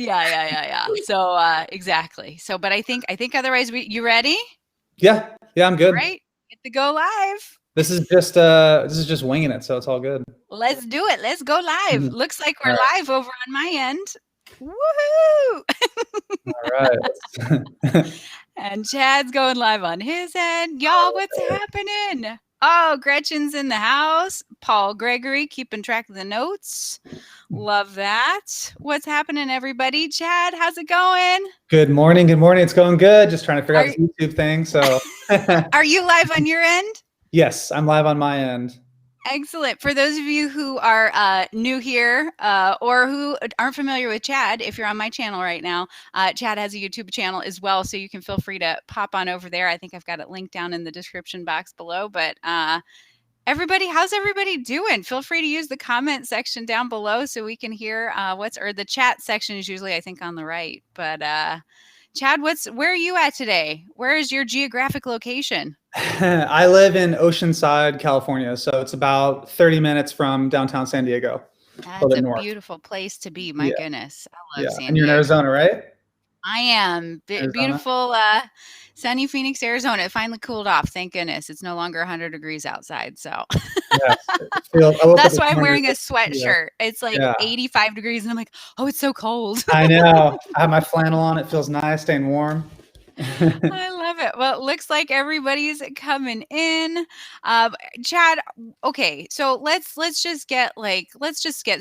Yeah. So exactly. So, but I think otherwise, you ready? Yeah, I'm All good. right, get to go live. This is just winging it, so it's all good. Let's do it. Let's go live. Mhm. Looks like All we're right. live over on my end. Woohoo! All right. And Chad's going live on his end. Y'all, what's happening? Oh, Gretchen's in the house. Paul Gregory keeping track of the notes. Love that. What's happening, everybody? Chad, how's it going? Good morning. Good morning. It's going good. Just trying to figure out Are this YouTube thing. So, are you live on your end? yes, I'm live on my end. Excellent. For those of you who are new here or who aren't familiar with Chad, if you're on my channel right now, Chad has a YouTube channel as well, so you can feel free to pop on over there. I think I've got it linked down in the description box below. But everybody, how's everybody doing? Feel free to use the comment section down below so we can hear or the chat section is usually, I think, on the right. But Chad, where are you at today? Where is your geographic location? I live in Oceanside, California, so it's about 30 minutes from downtown San Diego, a little That's bit a north. beautiful place to be. My Yeah, goodness. I love yeah. San And you're in Diego. Arizona, right? I am. Arizona. Beautiful, sunny Phoenix, Arizona. It finally cooled off. Thank goodness. It's no longer 100 degrees outside. So Yes. I woke up that's this why I'm morning. wearing a Yeah, sweatshirt. It's like yeah. 85 degrees, and I'm like, oh, it's so cold. I know. I have my flannel on. It feels nice, staying warm. I love it. Well, it looks like everybody's coming in. Chad, okay, so let's just get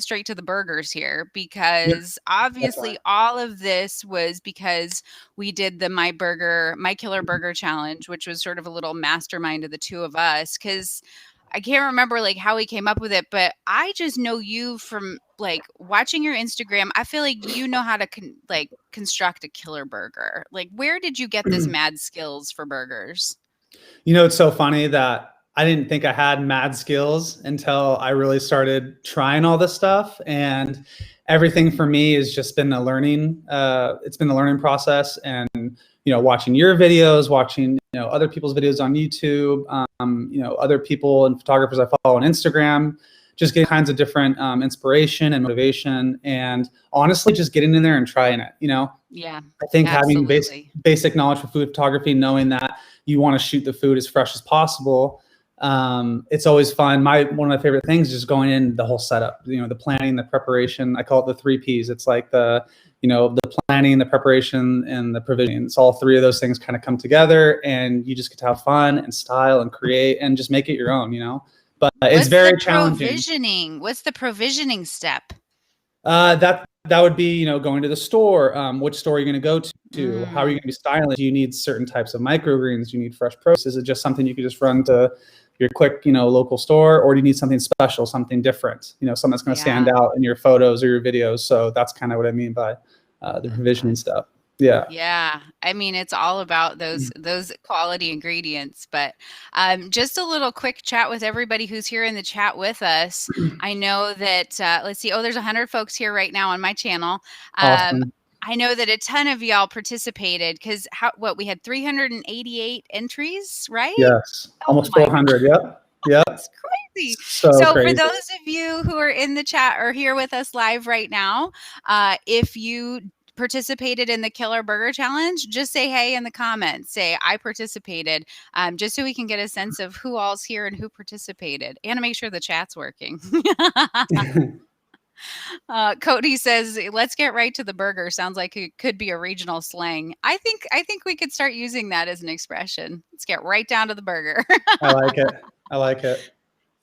straight to the burgers here Yeah, because that's fine. obviously all of this was because we did the My Killer Burger challenge, which was sort of a little mastermind of the two of us. Because I can't remember like how we came up with it, but I just know you from like watching your Instagram. I feel like you know how to construct a killer burger. Like, where did you get this mad skills for burgers? It's so funny that I didn't think I had mad skills until I really started trying all this stuff. And everything for me has just been a learning. It's been a learning process, and watching your videos, watching other people's videos on YouTube, other people and photographers I follow on Instagram, just get kinds of different inspiration and motivation, and honestly, just getting in there and trying it. Yeah, I think having absolutely. basic knowledge for food photography, knowing that you want to shoot the food as fresh as possible. It's always fun. One of my favorite things is just going in the whole setup, the planning, the preparation. I call it the 3 Ps. It's like the planning, the preparation, and the provisioning. It's all three of those things kind of come together, and you just get to have fun and style and create and just make it your own, But it's What's the very challenging. provisioning? What's the provisioning step? That would be, going to the store. Which store are you going to go to? How are you Mm, going to be styling? Do you need certain types of microgreens? Do you need fresh produce? Is it just something you could just run to your quick, local store, or do you need something special, something different? Something that's going to stand yeah. out in your photos or your videos. So that's kind of what I mean by the provisioning stuff. Yeah. Yeah, I mean, it's all about those quality ingredients. But just a little quick chat with everybody who's here in the chat with us. I know that let's see. Oh, there's 100 folks here right now on my channel. Um, Awesome. I know that a ton of y'all participated because we had 388 entries, right? Yes. Oh Almost my 400. Yep. Yep. It's crazy. So So, for crazy. those of you who are in the chat or here with us live right now, if you participated in the Killer Burger Challenge, just say hey in the comments. Say I participated, just so we can get a sense of who all's here and who participated, and to make sure the chat's working. Cody says, "Let's get right to the burger." Sounds like it could be a regional slang. I think we could start using that as an expression. Let's get right down to the burger. I like it. I like it.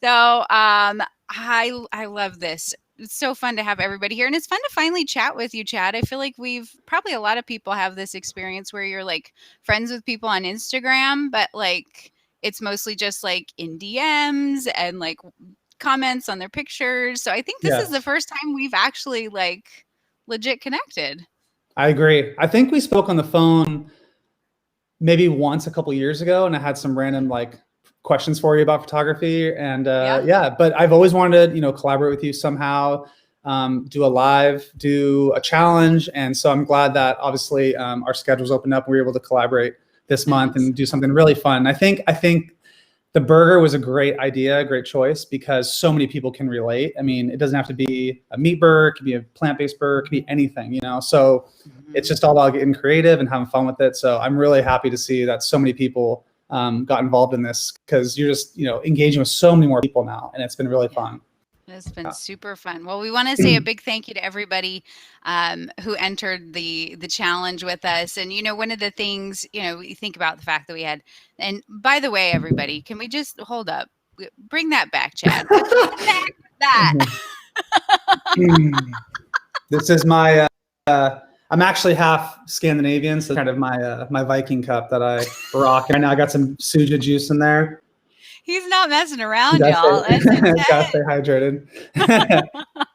So, I love this. It's so fun to have everybody here, and it's fun to finally chat with you, Chad. I feel like we've probably a lot of people have this experience where you're like friends with people on Instagram, but like it's mostly just like in DMs and like comments on their pictures. So I think this is the Yes. first time we've actually like legit connected. I agree. I think we spoke on the phone maybe once a couple years ago, and I had some random questions for you about photography. And Yeah. yeah, but I've always wanted to collaborate with you somehow, do a live, do a challenge. And so I'm glad that obviously our schedules opened up and we were able to collaborate this month and do something really fun. I think the burger was a great idea, great choice, because so many people can relate. I mean, it doesn't have to be a meat burger, it could be a plant-based burger, it could be anything, you know? So it's just all about getting creative and having fun with it. So I'm really happy to see that so many people got involved in this, because you're just, you know, engaging with so many more people now, and it's been really fun. It's been super fun. Well, we want to say a big thank you to everybody who entered the challenge with us. And you know, one of the things, you know, you think about the fact that we had. And by the way, everybody, can we just hold up? Bring that back, Chad. Put back that. This is my. I'm actually half Scandinavian, so kind of my my Viking cup that I rock right now. I got some Suja juice in there. He's not messing around, Gotta y'all. gotta stay hydrated.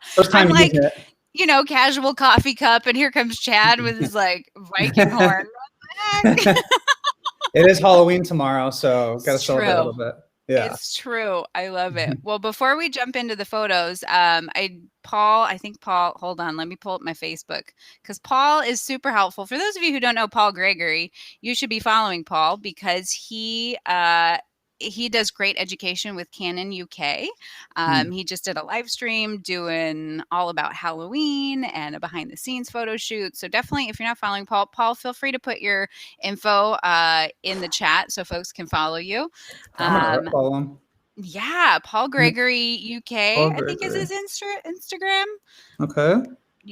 First time I'm like, using it. you know, casual coffee cup, and here comes Chad with his like Viking horn. It is Halloween tomorrow, so gotta celebrate a little bit. Yeah. It's true. I love it. Well, before we jump into the photos, I think Paul, hold on, let me pull up my Facebook, because Paul is super helpful. For those of you who don't know Paul Gregory, you should be following Paul, because he does great education with Canon UK. He just did a live stream doing all about Halloween and a behind the scenes photo shoot. So definitely, if you're not following Paul, feel free to put your info in the chat so folks can follow you. I'm gonna follow him. Yeah, Paul Gregory UK, Paul I think is his Instagram. Okay.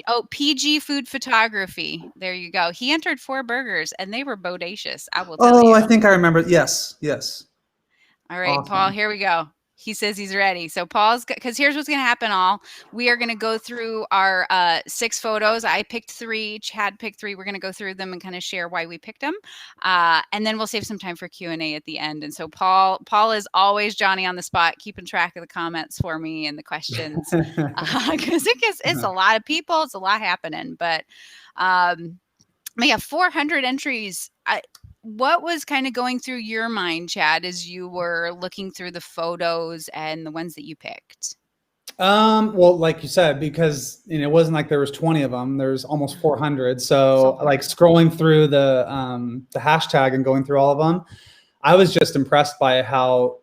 Oh, PG Food Photography. There you go. He entered 4 burgers and they were bodacious, I will tell you. Oh, I think I remember. Yes. All right, Awesome. Paul, here we go. He says he's ready. So Paul's, because here's what's going to happen all. We are going to go through our 6 photos. I picked 3. Chad picked 3. We're going to go through them and kind of share why we picked them. And then we'll save some time for Q&A at the end. And so Paul is always Johnny on the spot, keeping track of the comments for me and the questions. Because it's a lot of people. It's a lot happening. But yeah, 400 entries. What was kind of going through your mind, Chad, as you were looking through the photos and the ones that you picked? Well, like you said, because you know, it wasn't like there was 20 of them. There's almost 400. So like scrolling through the hashtag and going through all of them, I was just impressed by how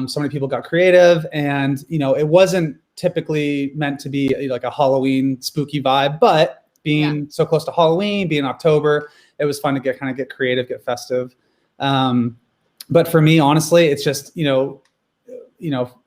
so many people got creative. And you know, it wasn't typically meant to be like a Halloween spooky vibe, but being so close to Halloween, being October, it was fun to get creative, get festive. But for me, honestly, it's just, you know,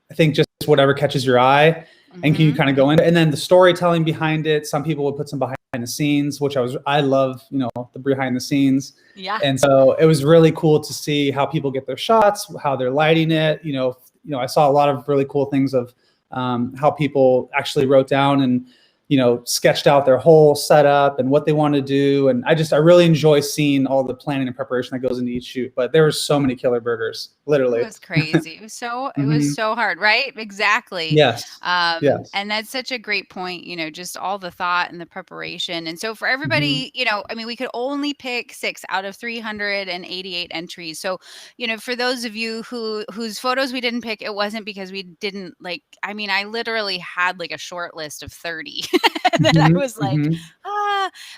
I think just whatever catches your eye and can you kind of go into, and then the storytelling behind it. Some people would put some behind the scenes, which I love, you know, the behind the scenes. Yeah. And so it was really cool to see how people get their shots, how they're lighting it. You know, I saw a lot of really cool things of how people actually wrote down and, you know, sketched out their whole setup and what they want to do. And I really enjoy seeing all the planning and preparation that goes into each shoot. But there were so many killer burgers, literally. It was crazy. It was so it was so hard, right? Exactly. Yes. Yes. And that's such a great point, you know, just all the thought and the preparation. And so for everybody, you know, I mean, we could only pick 6 out of 388 entries. So, you know, for those of you whose photos we didn't pick, it wasn't because we didn't like, I mean, I literally had like a short list of 30. And then I was like,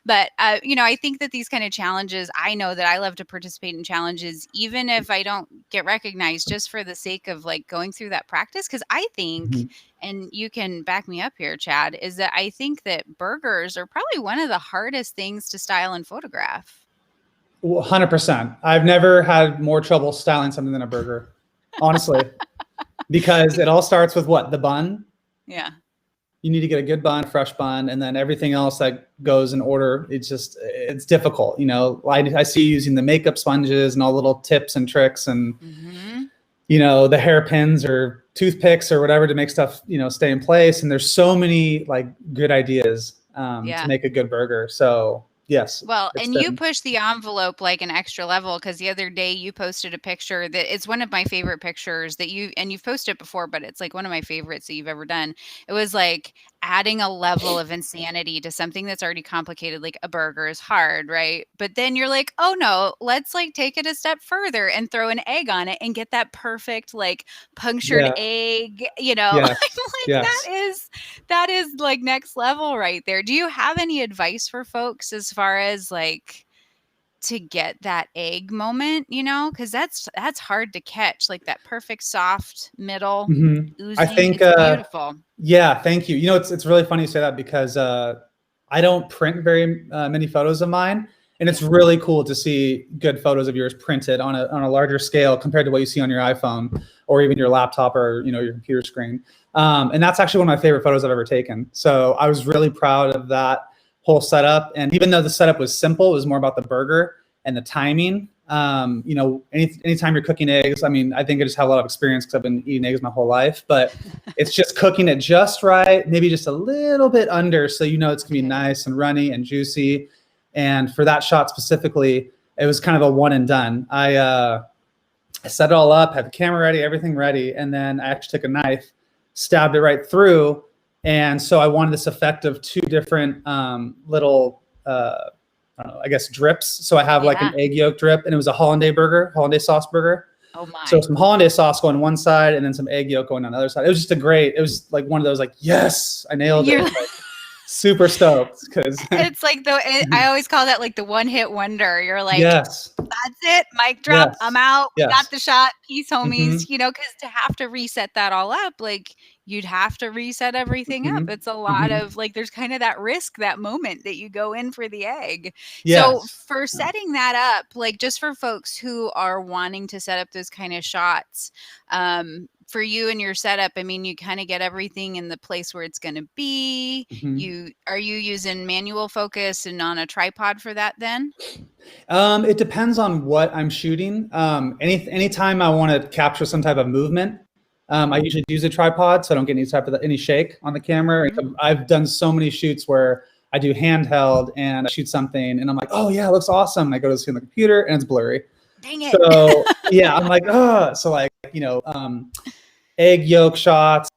but you know, I think that these kind of challenges, I know that I love to participate in challenges, even if I don't get recognized, just for the sake of like going through that practice. Because I think, and you can back me up here, Chad, is that I think that burgers are probably one of the hardest things to style and photograph. 100%. I've never had more trouble styling something than a burger, honestly, because it all starts with what? The bun. Yeah. You need to get a good bun, fresh bun, and then everything else that goes in order. It's difficult. You know, I see you using the makeup sponges and all little tips and tricks and, you know, the hairpins or toothpicks or whatever to make stuff, you know, stay in place. And there's so many like good ideas to make a good burger. So yes. Well, and you push the envelope like an extra level, because the other day you posted a picture that it's one of my favorite pictures that you've posted before, but it's like one of my favorites that you've ever done. It was like adding a level of insanity to something that's already complicated, like a burger is hard, right? But then you're like, oh no, let's like take it a step further and throw an egg on it and get that perfect like punctured egg, you know, that is like next level right there. Do you have any advice for folks as far as like, to get that egg moment, because that's hard to catch, like that perfect soft middle I oozing. think, It's beautiful. yeah, thank you. It's really funny you say that because I don't print very many photos of mine, and it's Yeah. really cool to see good photos of yours printed on a larger scale compared to what you see on your iPhone or even your laptop or your computer screen. And that's actually one of my favorite photos I've ever taken. So I was really proud of that whole setup. And even though the setup was simple, it was more about the burger and the timing. Anytime you're cooking eggs, I mean, I think I just have a lot of experience because I've been eating eggs my whole life, but it's just cooking it just right, maybe just a little bit under, so it's gonna be nice and runny and juicy. And for that shot specifically, it was kind of a one and done. I set it all up, had the camera ready, everything ready, and then I actually took a knife, stabbed it right through, and so I wanted this effect of two different little I don't know, I guess drips. So I have like an egg yolk drip, and it was a hollandaise sauce burger. Oh my. So some hollandaise sauce going one side, and then some egg yolk going on the other side. It was just it was like one of those like, yes, I nailed it. Like, super stoked because it's like I always call that like the one hit wonder. You're like, yes, that's it, mic drop, yes, I'm out. yes. Got the shot, peace, homies. Because to have to reset that all up, like you'd have to reset everything up. It's a lot of like, there's kind of that risk, that moment that you go in for the egg. Yes. So for setting that up, like just for folks who are wanting to set up those kind of shots, for you and your setup, I mean, you kind of get everything in the place where it's going to be. Are you using manual focus and on a tripod for that then? It depends on what I'm shooting. Anytime I want to capture some type of movement, I usually use a tripod so I don't get any shake on the camera. I've done so many shoots where I do handheld and I shoot something and I'm like, oh yeah, it looks awesome. And I go to see on the computer and it's blurry. Dang it. So yeah, I'm like, oh, so like, egg yolk shots,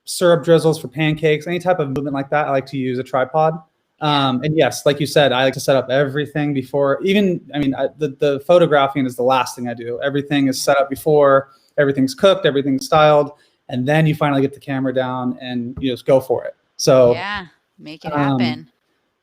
syrup drizzles for pancakes, any type of movement like that, I like to use a tripod. And yes, like you said, I like to set up everything before the photographing is the last thing I do. Everything is set up before, everything's cooked, everything's styled, and then you finally get the camera down and you just go for it. So yeah, make it happen.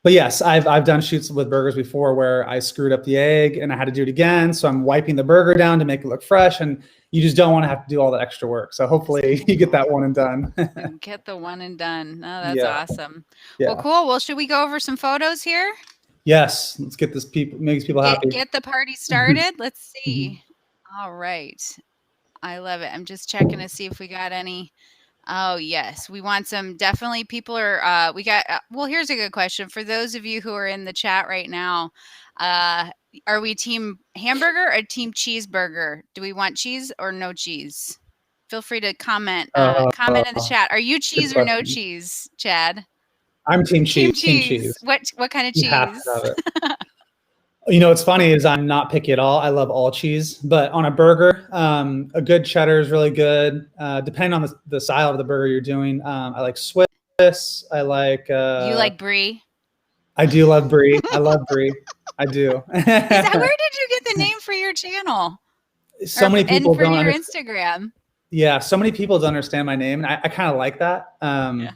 But yes, I've done shoots with burgers before where I screwed up the egg and I had to do it again. So I'm wiping the burger down to make it look fresh, and you just don't want to have to do all the extra work. So hopefully you get that one and done. Get the one and done. Oh, that's awesome. Yeah. Well, cool. Well, should we go over some photos here? Yes, let's get makes people happy. Get the party started. Let's see. All right. I love it. I'm just checking to see if we got any. Oh, yes. We want some. Definitely people are, well, here's a good question. For those of you who are in the chat right now, are we team hamburger or team cheeseburger? Do we want cheese or no cheese? Feel free to comment in the chat. Are you cheese or no cheese, Chad? I'm team cheese. Team cheese. What kind of cheese? You have to have it. What's funny is I'm not picky at all. I love all cheese, but on a burger, a good cheddar is really good. Depending on the style of the burger you're doing, I like Swiss. I like. You like brie? I do love brie. I love brie. I do. Where did you get the name for your channel? Many people don't your Instagram. Yeah, so many people don't understand my name, and I kind of like that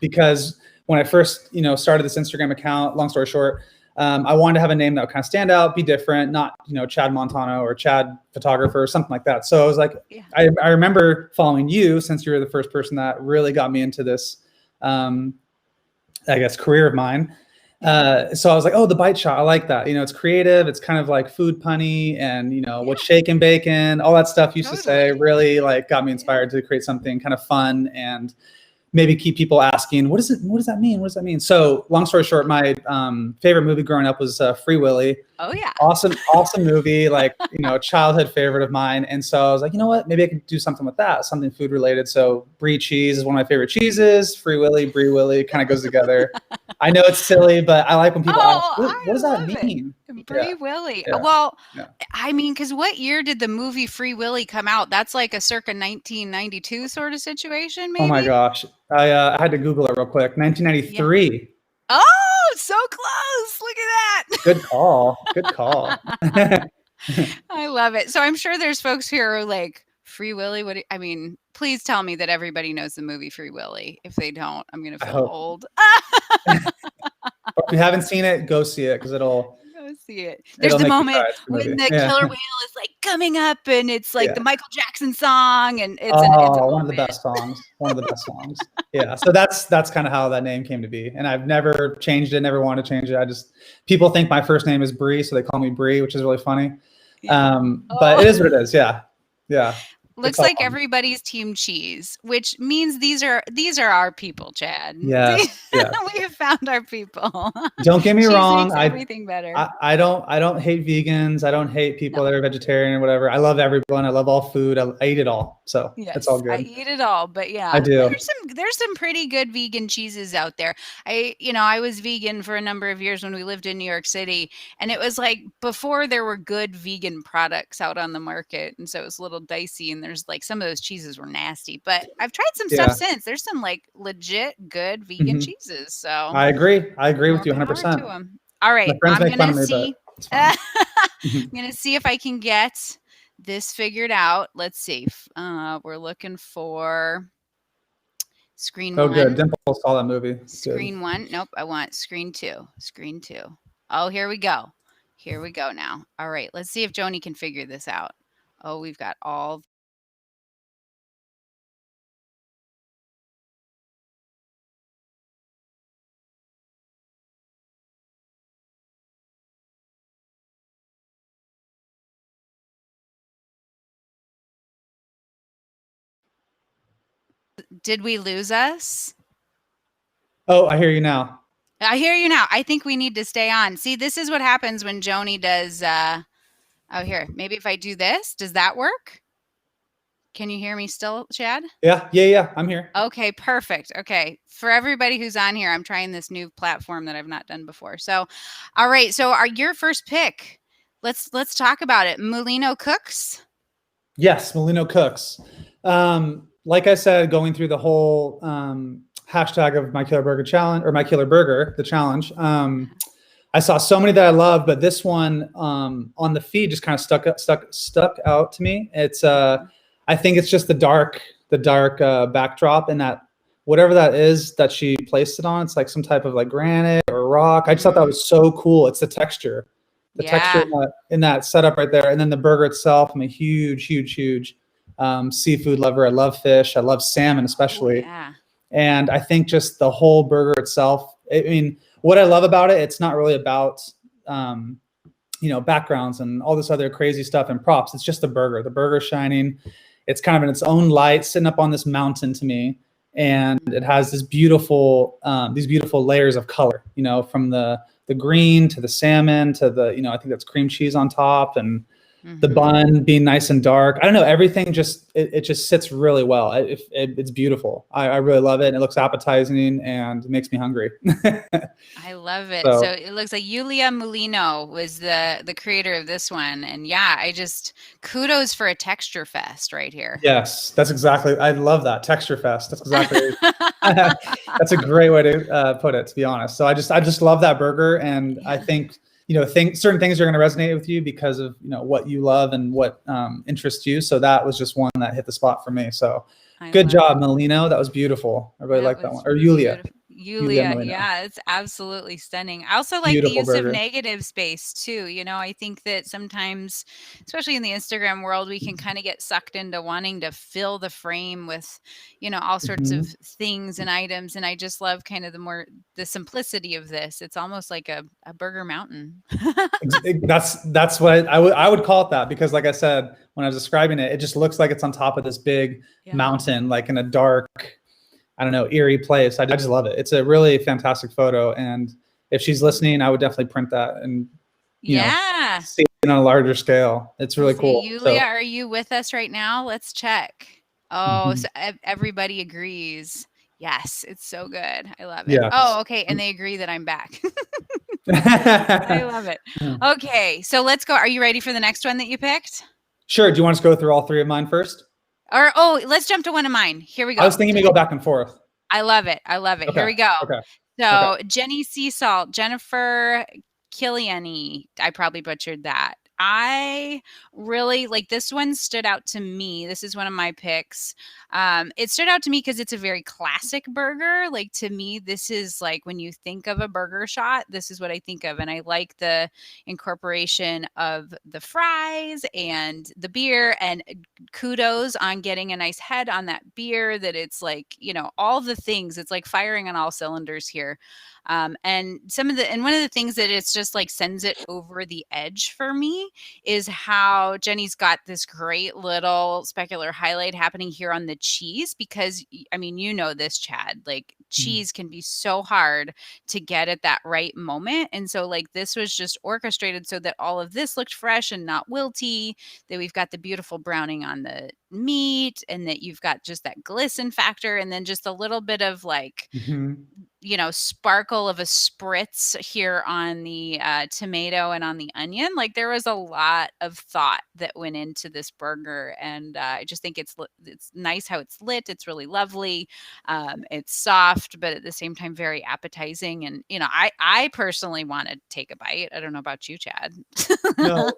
because when I first started this Instagram account, long story short, I wanted to have a name that would kind of stand out, be different, not Chad Montano or Chad Photographer or something like that. So I was like, I remember following you since you were the first person that really got me into this, I guess, career of mine. So I was like, oh, the bite shot, I like that. It's creative. It's kind of like food punny and, with shake and bacon, all that stuff you used to say really like got me inspired to create something kind of fun and maybe keep people asking, what does that mean? What does that mean? So long story short, my favorite movie growing up was Free Willy. Oh yeah. Awesome movie, like, childhood favorite of mine. And so I was like, you know what, maybe I could do something with that, something food related. So brie cheese is one of my favorite cheeses. Free Willy, brie willy kind of goes together. I know it's silly, but I like when people ask, what does that mean? Free Willy. Yeah. Well, I mean, because what year did the movie Free Willy come out? That's like a circa 1992 sort of situation, maybe? Oh my gosh. I had to Google it real quick. 1993. Yeah. Oh, so close. Look at that. Good call. Good call. I love it. So I'm sure there's folks who are like, Free Willy? Please tell me that everybody knows the movie Free Willy. If they don't, I'm going to feel old. If you haven't seen it, go see it because it'll see it. There's It'll the make you cry. moment It's a good when movie. the Yeah. killer whale is like coming up and it's like Yeah. the Michael Jackson song and it's a Oh, one of the moment. best songs. One of the best songs. Yeah. So that's kind of how that name came to be. And I've never changed it, never wanted to change it. I just people think my first name is Bree, so they call me Bree, which is really funny. Yeah. But it Oh. is what it is. Yeah. Yeah. It's Looks all like fun. everybody's team cheese, which means these are our people, Chad. Yes. Yes. We have found our people. Don't get me Cheese wrong. makes everything better. I don't hate vegans. I don't hate people No. that are vegetarian or whatever. I love everyone. I love all food. I eat it all. So it's all Yes, I good. eat it all, but I yeah, do. there's some pretty good vegan cheeses out there. I was vegan for a number of years when we lived in New York City, and it was like before there were good vegan products out on the market, and so it was a little dicey. And there's like some of those cheeses were nasty, but I've tried some stuff Yeah. since. There's some like legit good vegan Mhm. cheeses, so I agree. I agree with more you power to 100%. them. All My right, friends I'm make fun gonna of me, but see. it's fine. I'm gonna see if I can get this figured out. Let's see. We're looking for screen Oh, good. one. Dimple saw that movie. Good. Screen one. Nope. I want screen two. Screen two. Oh, here we go. Here we go now. All right. Let's see if Joni can figure this out. Oh, we've got all. Did we lose us? Oh, I hear you now. I hear you now. I think we need to stay on. See, this is what happens when Joni does. Oh, here. Maybe if I do this, does that work? Can you hear me still, Chad? Yeah. Yeah. Yeah. I'm here. Okay, perfect. Okay. For everybody who's on here, I'm trying this new platform that I've not done before. So, all right. So, our your first pick. Let's talk about it. Mulino Cooks. Yes. Molino Cooks. Like I said, going through the whole hashtag of my killer burger challenge or my killer burger, the challenge. I saw so many that I love, but this one on the feed just kind of stuck out to me. It's I think it's just the dark backdrop and that whatever that is that she placed it on. It's like some type of like granite or rock. I just thought that was so cool. It's the texture Yeah. in that setup right there, and then the burger itself. I'm a huge seafood lover. I love fish. I love salmon Oh, especially. yeah. And I think just the whole burger itself, I mean, what I love about it, it's not really about, backgrounds and all this other crazy stuff and props. It's just the burger. The burger shining. It's kind of in its own light, sitting up on this mountain to me. And it has these beautiful layers of color, from the green to the salmon to the, I think that's cream cheese on top and the Mm-hmm. bun being nice and dark. I don't know. Everything just it just sits really well. It's beautiful. I really love it. And it looks appetizing and it makes me hungry. I love it. So So it looks like Yulia Molino was the creator of this one, and yeah, I just kudos for a texture fest right here. yes, that's exactly. I love that texture fest. That's exactly. That's a great way to put it. To be honest, so I just love that burger, and I Yeah. think certain things are going to resonate with you because of what you love and what interests you. So that was just one that hit the spot for me. So I good love job, it. Melino. That was beautiful. I really That like that was one. Or Yulia, beautiful. Yulia Yulia, Melino. yeah, it's absolutely stunning. I also like the Beautiful use of burger. negative space too. I think that sometimes, especially in the Instagram world, we can kind of get sucked into wanting to fill the frame with, all sorts of Mhm. things and items. And I just love kind of the simplicity of this. It's almost like a burger mountain. That's what I would call it that because like I said when I was describing it, it just looks like it's on top of this big Yeah. mountain, like in a dark, I don't know, eerie place. I just love it. It's a really fantastic photo, and if she's listening, I would definitely print that and Yeah. see it on a larger scale. It's really Let's see, cool. Yulia, So are you with us right now? Let's check. Oh, mhm. so everybody agrees. Yes, it's so good. I love it. Yes. Oh, okay, and they agree that I'm back. I love it. Okay, so let's go. Are you ready for the next one that you picked? Sure. Do you want us to go through all three of mine first? Or let's jump to one of mine. Here we I was go. thinking we go back and forth. I love it. I love it. Here Okay. we go. Okay. Okay. So Jenny Sea Salt, Jennifer Kiliani. I probably butchered that. I really like this one stood out to me. This is one of my picks. It stood out to me because it's a very classic burger. Like to me, this is like when you think of a burger shot, this is what I think of. And I like the incorporation of the fries and the beer. And kudos on getting a nice head on that beer, that it's like, all the things. It's like firing on all cylinders here. And one of the things that it's just like sends it over the edge for me is how Jenny's got this great little specular highlight happening here on the cheese, because I mean, this, Chad, like cheese can be so hard to get at that right moment. And so like this was just orchestrated so that all of this looked fresh and not wilty, that we've got the beautiful browning on the meat, and that you've got just that glisten factor, and then just a little bit of like Mhm. sparkle of a spritz here on the tomato and on the onion. Like there was a lot of thought that went into this burger, and I just think it's nice how it's lit. It's really lovely. It's soft, but at the same time very appetizing. And I personally want to take a bite. I don't know about you, Chad. No,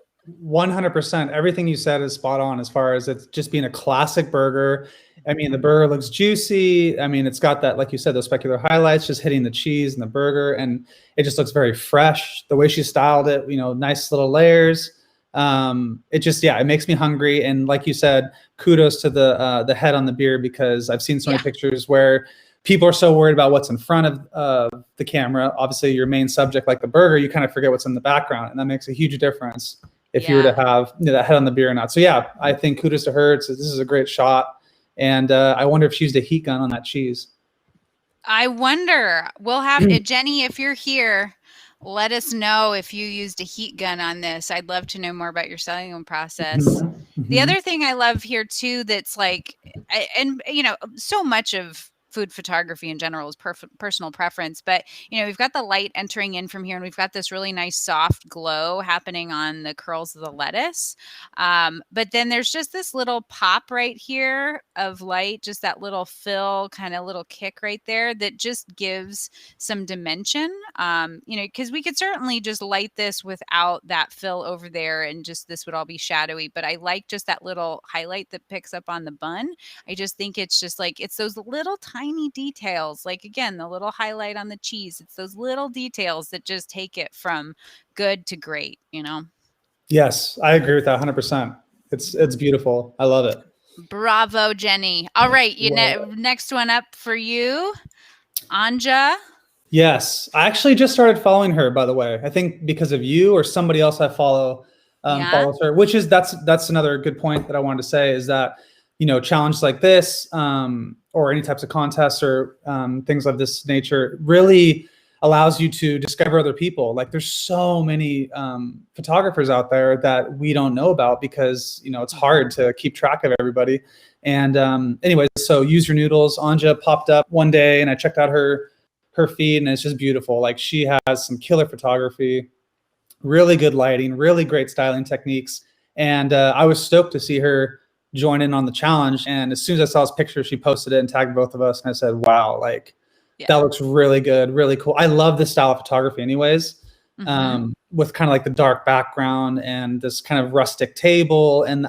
100%. Everything you said is spot on as far as it's just being a classic burger. I mean, the burger looks juicy. I mean, it's got that, like you said, those specular highlights just hitting the cheese and the burger, and it just looks very fresh. The way she styled it, nice little layers. It just, yeah, it makes me hungry. And like you said, kudos to the head on the beer, because I've seen so many Yeah. pictures where people are so worried about what's in front of the camera. Obviously, your main subject, like the burger, you kind of forget what's in the background, and that makes a huge difference if you were to Yeah. have that head on the beer or not. So yeah, I think kudos to her. This is a great shot, and I wonder if she used a heat gun on that cheese. I wonder. We'll have Jenny, if you're here, let us know if you used a heat gun on this. I'd love to know more about your styling process. Mhm, The mhm. other thing I love here too, that's like, and so much of food photography in general is personal preference, but we've got the light entering in from here, and we've got this really nice soft glow happening on the curls of the lettuce. But then there's just this little pop right here of light, just that little fill, kind of little kick right there, that just gives some dimension. Because we could certainly just light this without that fill over there, and just this would all be shadowy. But I like just that little highlight that picks up on the bun. I just think it's just like, it's those little tiny details. Like again, the little highlight on the cheese. It's those little details that just take it from good to great. Yes, I agree with that 100%. It's beautiful. I love it. Bravo, Jenny. All right, Well, next one up for you, Anja. yes, I actually just started following her, by the way. I think because of you or somebody else I follow Yeah, follows her, which is that's another good point that I wanted to say is that challenges like this or any types of contests or things of this nature really allows you to discover other people. Like there's so many photographers out there that we don't know about because it's hard to keep track of everybody. And anyways, so use your noodles. Anja popped up one day, and I checked out her feed, and it's just beautiful. Like she has some killer photography, really good lighting, really great styling techniques. And I was stoked to see her join in on the challenge. And as soon as I saw this picture, she posted it and tagged both of us. And I said, wow, like yeah. that looks really good, really cool. I love this style of photography anyways, Mm-hmm. with kind of like the dark background and this kind of rustic table. And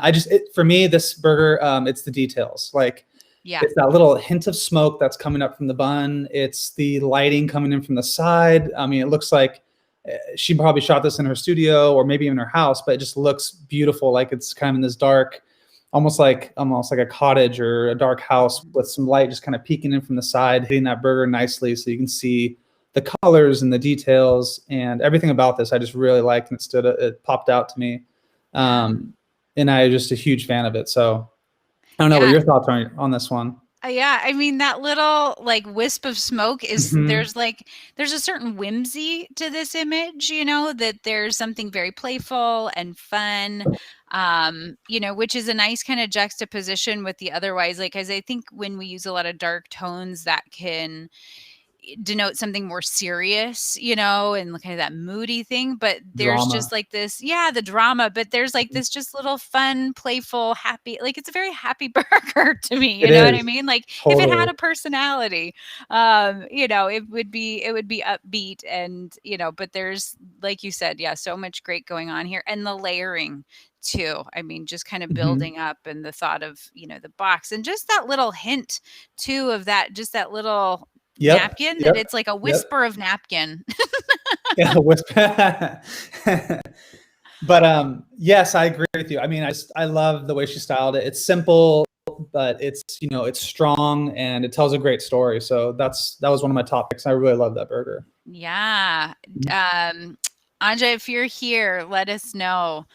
for me, this burger, it's the details. Like Yeah. it's that little hint of smoke that's coming up from the bun. It's the lighting coming in from the side. I mean, it looks like she probably shot this in her studio or maybe in her house, but it just looks beautiful. Like it's kind of in this dark, almost like a cottage or a dark house with some light just kind of peeking in from the side, hitting that burger nicely so you can see the colors and the details and everything about this. I just really liked, and it popped out to me. Yeah. And I'm just a huge fan of it. So I don't know what Yeah. your thoughts are on this one. Yeah, I mean that little like wisp of smoke is Mhm. there's a certain whimsy to this image, that there's something very playful and fun, which is a nice kind of juxtaposition with the otherwise, like, as I think when we use a lot of dark tones, that can denote something more serious, you know, and kind of that moody thing. But there's Drama. just like this, yeah, the drama, but there's like this just little fun, playful, happy, like it's a very happy burger to me. You It know what I is. mean? Like if it had Totally. a personality, you know, it would be upbeat and, you know, but there's, like you said, yeah, so much great going on here. And the layering too. I mean, just kind of Mhm. building up and the thought of, you know, the box and just that little hint too of that, just that little Yep. napkin that Yep. it's like a Yep. whisper of napkin. Yeah, whisper. But yes, I agree with you. I mean, I love the way she styled it. It's simple, but it's, you know, it's strong and it tells a great story. So that was one of my top picks. I really love that burger. Yeah. Anja, if you're here, let us know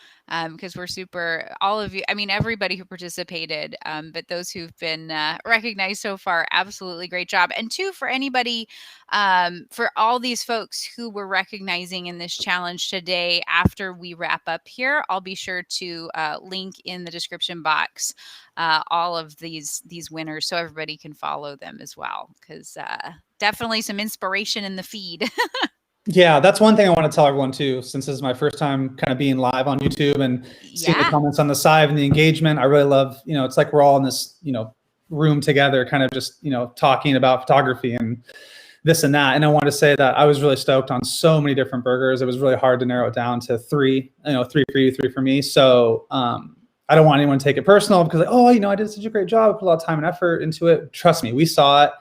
because we're super, all of you, I mean, everybody who participated, but those who've been recognized so far, absolutely great job. And two, for anybody, for all these folks who we're recognizing in this challenge today, after we wrap up here, I'll be sure to link in the description box all of these winners so everybody can follow them as well because definitely some inspiration in the feed. Yeah, that's one thing I want to tell everyone too, since this is my first time kind of being live on YouTube and seeing the Yeah. comments on the side and the engagement. I really love, you know, it's like we're all in this, you know, room together, kind of just, you know, talking about photography and this and that. And I want to say that I was really stoked on so many different burgers. It was really hard to narrow it down to three, you know, three for you, three for me. So I don't want anyone to take it personal because, like, oh, you know, I did such a great job, put a lot of time and effort into it. Trust me, we saw it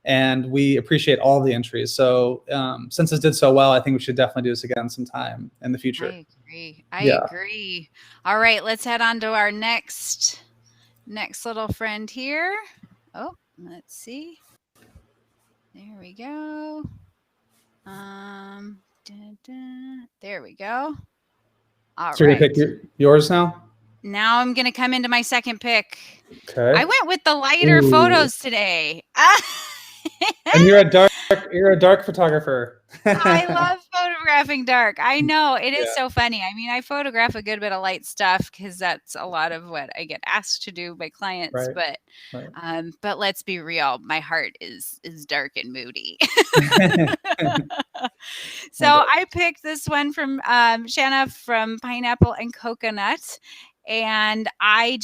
and we appreciate all the entries. So since this did so well, I think we should definitely do this again sometime in the future. I agree. I Yeah. agree. All right, let's head on to our next little friend here. Oh, let's see. There we go. There we go. All So you're gonna right. pick yours now? Now I'm gonna come into my second pick. Okay. I went with the lighter Ooh. photos today. And you're a dark photographer. I love photographing dark. I know, it is Yeah. so funny. I mean, I photograph a good bit of light stuff because that's a lot of what I get asked to do by clients, Right. Right. but let's be real, my heart is dark and moody. So I bet. I picked this one from Shanna from Pineapple and Coconut. And I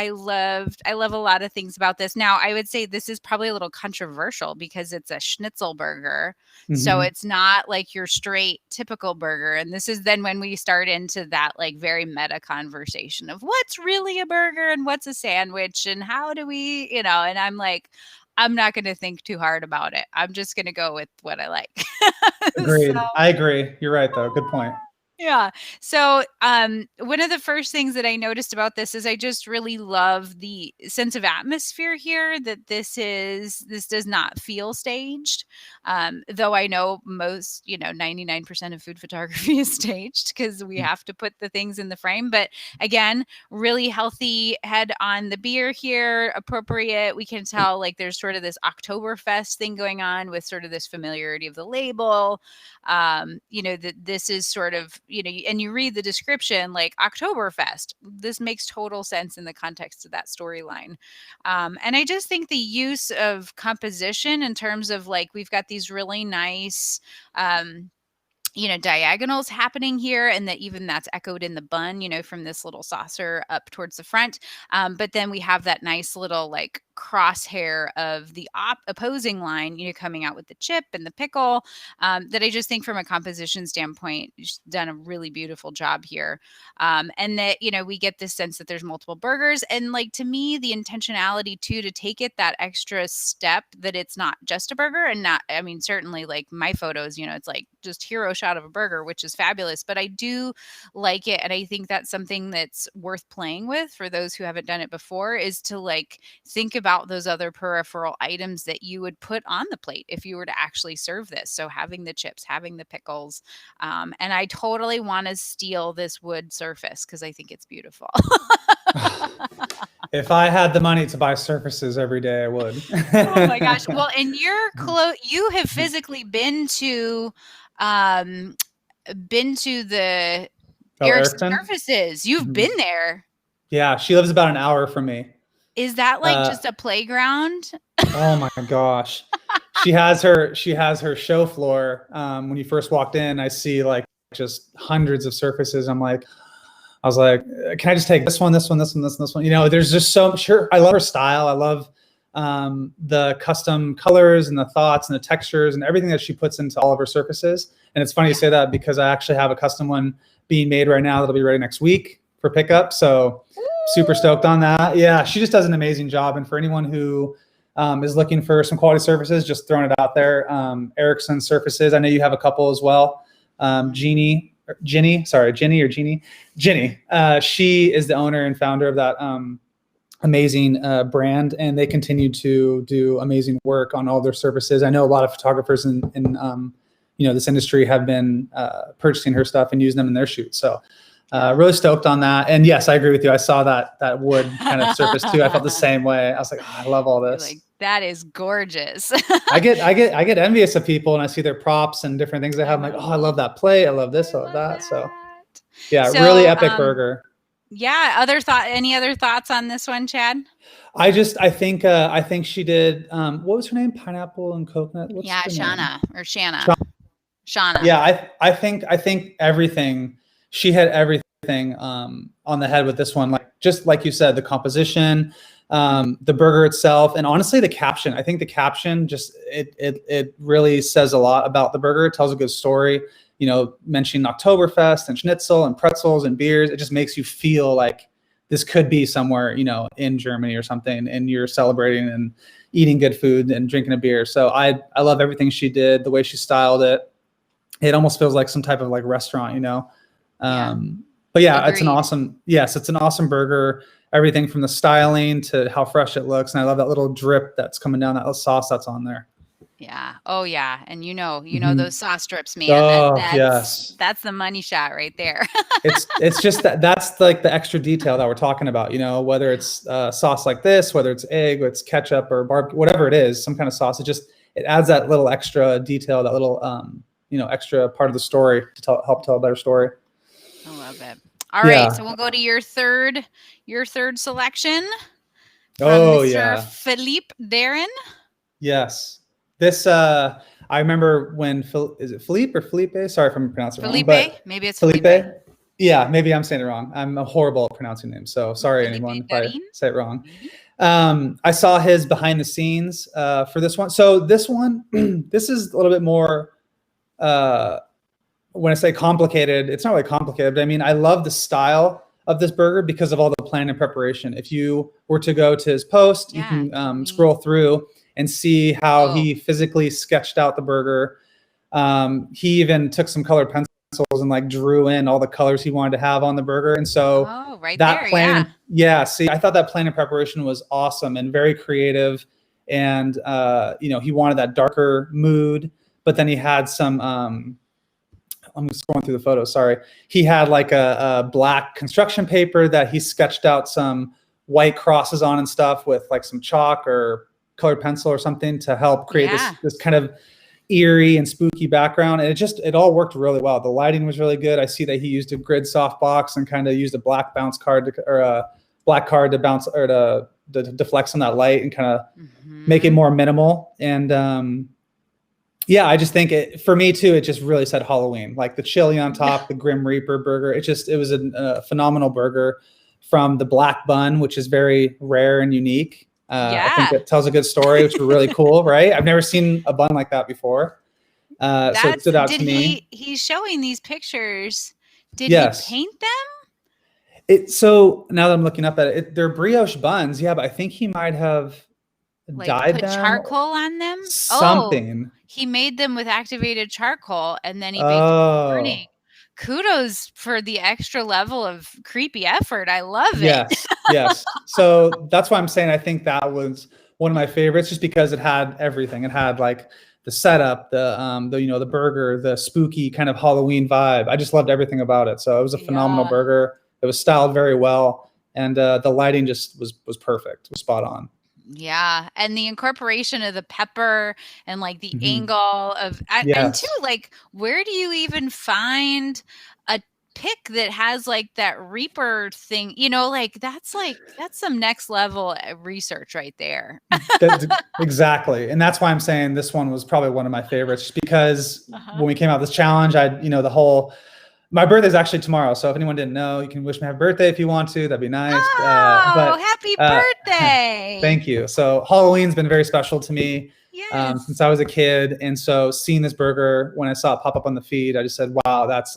love a lot of things about this. Now, I would say this is probably a little controversial because it's a schnitzel burger. So Mhm. it's not like your straight typical burger. And this is then when we start into that like very meta conversation of what's really a burger and what's a sandwich and how do we, you know, and I'm like, I'm not going to think too hard about it. I'm just going to go with what I like. So Agreed. I agree. You're right, though. Good point. yeah. So, one of the first things that I noticed about this is I just really love the sense of atmosphere here that this does not feel staged. Though I know most, you know, 99% of food photography is staged because we Mm. have to put the things in the frame. But again, really healthy head on the beer here, appropriate. We can tell like there's sort of this Oktoberfest thing going on with sort of this familiarity of the label. You know, that this is sort of, you know, and you read the description like Oktoberfest. This makes total sense in the context of that storyline. And I just think the use of composition in terms of like, we've got these really nice, you know, diagonals happening here, and that even that's echoed in the bun, you know, from this little saucer up towards the front. But then we have that nice little like crosshair of the opposing line, you know, coming out with the chip and the pickle. That I just think from a composition standpoint, she's done a really beautiful job here. And that, you know, we get this sense that there's multiple burgers. And like to me, the intentionality too, to take it that extra step that it's not just a burger and not, I mean, certainly like my photos, you know, it's like just hero shot of a burger, which is fabulous. But I do like it. And I think that's something that's worth playing with for those who haven't done it before is to like think about those other peripheral items that you would put on the plate if you were to actually serve this. So having the chips, having the pickles. And I totally want to steal this wood surface because I think it's beautiful. If I had the money to buy surfaces every day, I would. Oh my gosh. Well, and you're close, you have physically um been to the Oh, Eric's Erickson? surfaces. You've Mhm. been there. Yeah, she lives about an hour from me. Is that like Uh, just a playground? oh my gosh. she has her show floor. When you first walked in, I see like just hundreds of surfaces. I was like, can I just take this one, this one, this one, this one? You know, there's just so sure. I love her style. I love the custom colors and the thoughts and the textures and everything that she puts into all of her surfaces. And it's funny you say that because I actually have a custom one being made right now that'll be ready next week for pickup. So super stoked on that. Yeah, she just does an amazing job. And for anyone who is looking for some quality surfaces, just throwing it out there. Erickson surfaces. I know you have a couple as well. Ginny. She is the owner and founder of that amazing brand, and they continue to do amazing work on all their surfaces. I know a lot of photographers in this industry have been purchasing her stuff and using them in their shoots. So really stoked on that. And yes, I agree with you. I saw that wood kind of surface too. I felt the same way. I was like, oh, I love all this. Like, that is gorgeous. I get envious of people and I see their props and different things they have. I'm like, oh, I love that plate. I love this. I love that. So yeah, really epic burger. Yeah. Any other thoughts on this one, Chad? I think she did. What was her name? Pineapple and coconut. What's Shanna. Yeah, I think everything. She had everything on the head with this one. Like just like you said, the composition, the burger itself, and honestly, the caption. I think the caption just it really says a lot about the burger. It tells a good story. You know, mentioning Oktoberfest and schnitzel and pretzels and beers. It just makes you feel like this could be somewhere, you know, in Germany or something, and you're celebrating and eating good food and drinking a beer. So I love everything she did, the way she styled it. It almost feels like some type of like restaurant, you know. But yeah, Agreed. It's an awesome burger. Everything from the styling to how fresh it looks, and I love that little drip that's coming down, that little sauce that's on there. Yeah. Oh yeah. And you know those sauce drips, man. That's the money shot right there. it's just that's like the extra detail that we're talking about, you know, whether it's sauce like this, whether it's egg, whether it's ketchup or barbecue, whatever it is, some kind of sauce. It adds that little extra detail, that little extra part of the story to help tell a better story. I love it. All right, so we'll go to your third selection from Mr. Philippe Darren. Yes. This, I remember when is it Philippe or Felipe? Sorry if I'm pronouncing it wrong. But maybe it's Felipe. Yeah, maybe I'm saying it wrong. I'm horrible at pronouncing names, so sorry Felipe anyone if Darin? I say it wrong. I saw his behind the scenes for this one. So this one, this is a little bit more, when I say complicated, it's not really complicated, but I mean, I love the style of this burger because of all the planning and preparation. If you were to go to his post, you can scroll through and see how he physically sketched out the burger. He even took some colored pencils and like drew in all the colors he wanted to have on the burger. And so see, I thought that plan and preparation was awesome and very creative. And, he wanted that darker mood, but then he had some, I'm just going through the photos. Sorry. He had like a black construction paper that he sketched out some white crosses on and stuff with like some chalk or colored pencil or something to help create this kind of eerie and spooky background. And it all worked really well. The lighting was really good. I see that he used a grid softbox and kind of used a black bounce card or a black card to bounce or to deflect some of that light and kind of make it more minimal. And I just think for me too, it just really said Halloween, like the chili on top, the Grim Reaper burger. It was a phenomenal burger from the black bun, which is very rare and unique. I think it tells a good story, which was really cool, right? I've never seen a bun like that before. So it stood out to me. He's showing these pictures. Did he paint them? So now that I'm looking up at it, they're brioche buns. Yeah, but I think he might have dyed them. Charcoal on them? Something. He made them with activated charcoal and then he baked them burning. Kudos for the extra level of creepy effort. I love it. Yes. So that's why I'm saying I think that was one of my favorites, just because it had everything. It had like the setup, the burger, the spooky kind of Halloween vibe. I just loved everything about it. So it was a phenomenal burger. It was styled very well, and the lighting just was perfect. It was spot on. Yeah, and the incorporation of the pepper and like the angle of and too, like, where do you even find a pick that has like that Reaper thing, that's some next level research right there. Exactly. And that's why I'm saying this one was probably one of my favorites because Uh-huh. when we came out with this challenge, the whole, my birthday's actually tomorrow. So if anyone didn't know, you can wish me happy birthday if you want to, that'd be nice. Oh, happy Uh, birthday. thank you. So Halloween's been very special to me since Yes. I was a kid. And so seeing this burger, when I saw it pop up on the feed, I just said, wow, that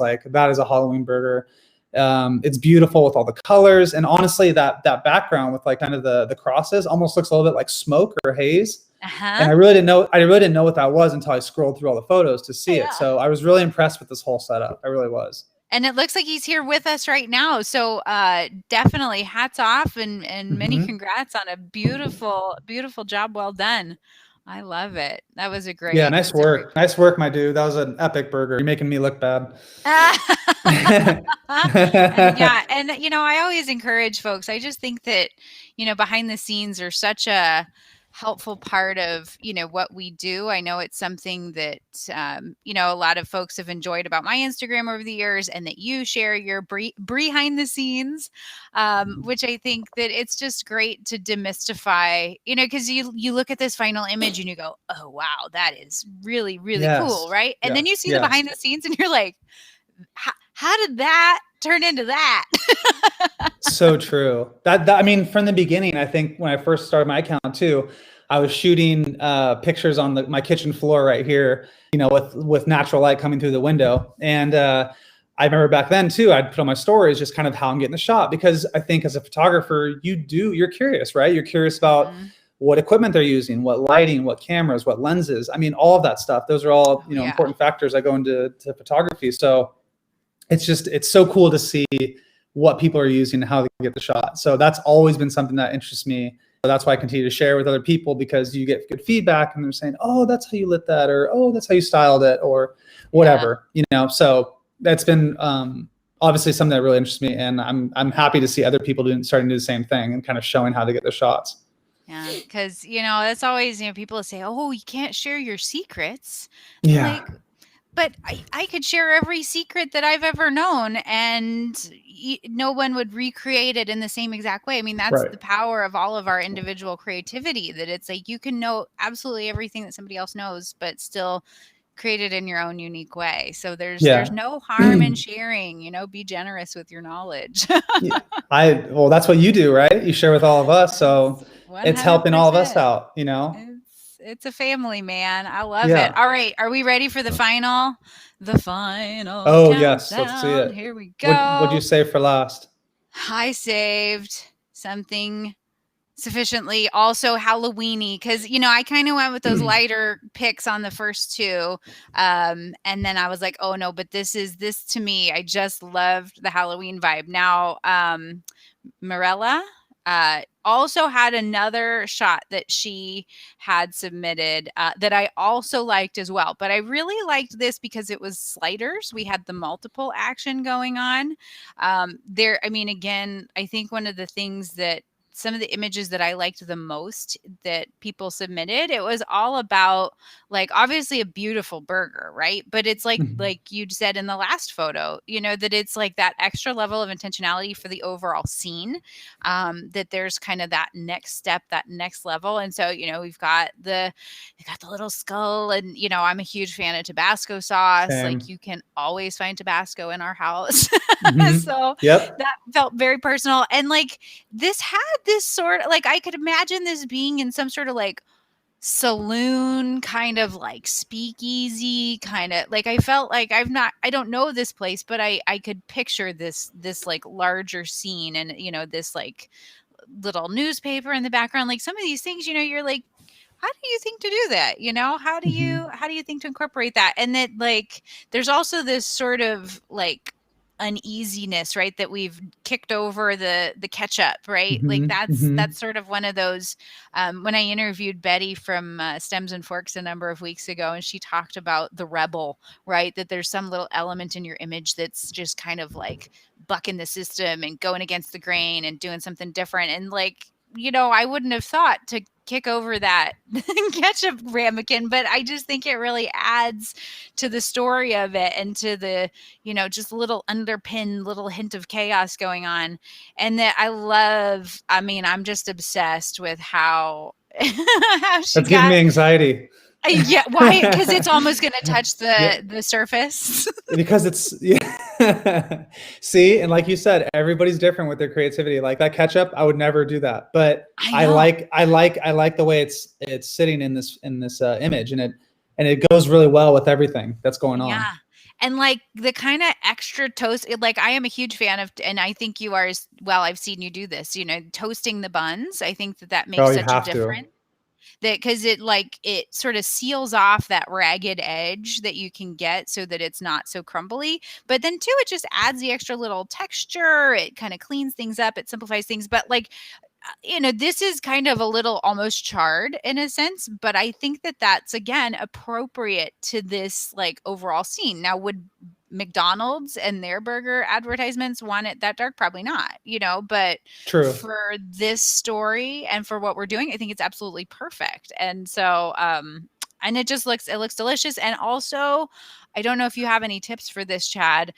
is a Halloween burger. It's beautiful with all the colors, and honestly, that background with like kind of the crosses almost looks a little bit like smoke or haze. And Uh-huh. I really didn't know what that was until I scrolled through all the photos to see it. Yeah. So I was really impressed with this whole setup. I really was. And it looks like he's here with us right now. So definitely hats off and many Hmm. congrats on a beautiful, beautiful job. Well done. I love it. That was a Yeah, great, nice that's a great work. Nice work, my dude. That was an epic burger. You're making me look bad. And yeah, and I always encourage folks. I just think that, behind the scenes are such a helpful part of, what we do. I know it's something that a lot of folks have enjoyed about my Instagram over the years, and that you share your behind the scenes, which I think that it's just great to demystify, because you look at this final image and you go, oh wow, that is really, really cool, Yes. right? And then you Yes. see the Yes. behind the scenes and you're like, how did that turn into that? So true. I mean, from the beginning, I think when I first started my account too, I was shooting pictures on my kitchen floor right here, with natural light coming through the window. And I remember back then too, I'd put on my stories just kind of how I'm getting the shot, because I think as a photographer, you're curious, right? You're curious about Mhm. what equipment they're using, what lighting, what cameras, what lenses. I mean, all of that stuff. Those are all, Oh yeah. important factors that go into photography. So it's so cool to see what people are using and how they get the shot. So that's always been something that interests me. So that's why I continue to share with other people, because you get good feedback and they're saying, oh, that's how you lit that, or oh, that's how you styled it, or Yeah. whatever. So that's been obviously something that really interests me, and I'm happy to see other people starting to do the same thing and kind of showing how to get their shots. Yeah. Because, that's always, people say, oh, you can't share your secrets. Yeah. Like, but I could share every secret that I've ever known, and no one would recreate it in the same exact way. I mean, that's Right. the power of all of our individual creativity, that it's like you can know absolutely everything that somebody else knows, but still create it in your own unique way. So there's Yeah. no harm in sharing, be generous with your knowledge. Yeah. Well, that's what you do, right? You share with all of us. It's So it's helping all of us 100%. out. It's a family, man. I love it. Yeah. All right, are we ready for the final Oh, yes. Let's see countdown? it. Here we What'd you go. say for last? I saved something sufficiently also Halloweeny, because I kind of went with those lighter picks on the first two, and then I was like, oh no, but this to me, I just loved the Halloween vibe. Now, Morella also had another shot that she had submitted that I also liked as well. But I really liked this because it was sliders. We had the multiple action going on there. I mean, again, I think one of the things that some of the images that I liked the most that people submitted, it was all about, like, obviously a beautiful burger, right? But it's Mhm. like you said in the last photo, that it's like that extra level of intentionality for the overall scene, that there's kind of that next step, that next level. And so, we got the little skull, and I'm a huge fan of Tabasco sauce. Like, Same. you can always find Tabasco in our house. Hmm. So Yep. that felt very personal. And like, this had this sort of, like, I could imagine this being in some sort of like saloon, kind of like speakeasy, kind of like, I felt like I don't know this place, but I could picture this like larger scene, and this like little newspaper in the background, like some of these things, you're like, how do you think to do that? Hmm. How do you think to incorporate that? And that, like, there's also this sort of like uneasiness, right? That we've kicked over the ketchup, right? Like, Hmm. that's Hmm. sort of one of those. When I interviewed Betty from Stems and Forks a number of weeks ago, and she talked about the rebel, right? That there's some little element in your image that's just kind of like bucking the system and going against the grain and doing something different. And like, I wouldn't have thought kick over that ketchup ramekin, but I just think it really adds to the story of it and to the, just little underpin, little hint of chaos going on. And that I mean, I'm just obsessed with how how she That's giving got. me anxiety. Yeah, why? Because it's almost going to touch the surface. Because it's yeah. See, and like you said, everybody's different with their creativity. Like that ketchup, I would never do that. But I I know. like the way it's sitting in this image, and it goes really well with everything that's going on. Yeah. And like the kind of extra toast, like I am a huge fan of, and I think you are as well. I've seen you do this, toasting the buns. I think that Oh, makes you such a have to. difference. That because it sort of seals off that ragged edge that you can get so that it's not so crumbly. But then too, it just adds the extra little texture. It kind of cleans things up. It simplifies things. But like, this is kind of a little almost charred in a sense, but I think that that's again appropriate to this like overall scene. Now, would McDonald's and their burger advertisements want it that dark? Probably not, but True. for this story and for what we're doing, I think it's absolutely perfect. And so, and it looks delicious. And also, I don't know if you have any tips for this, Chad.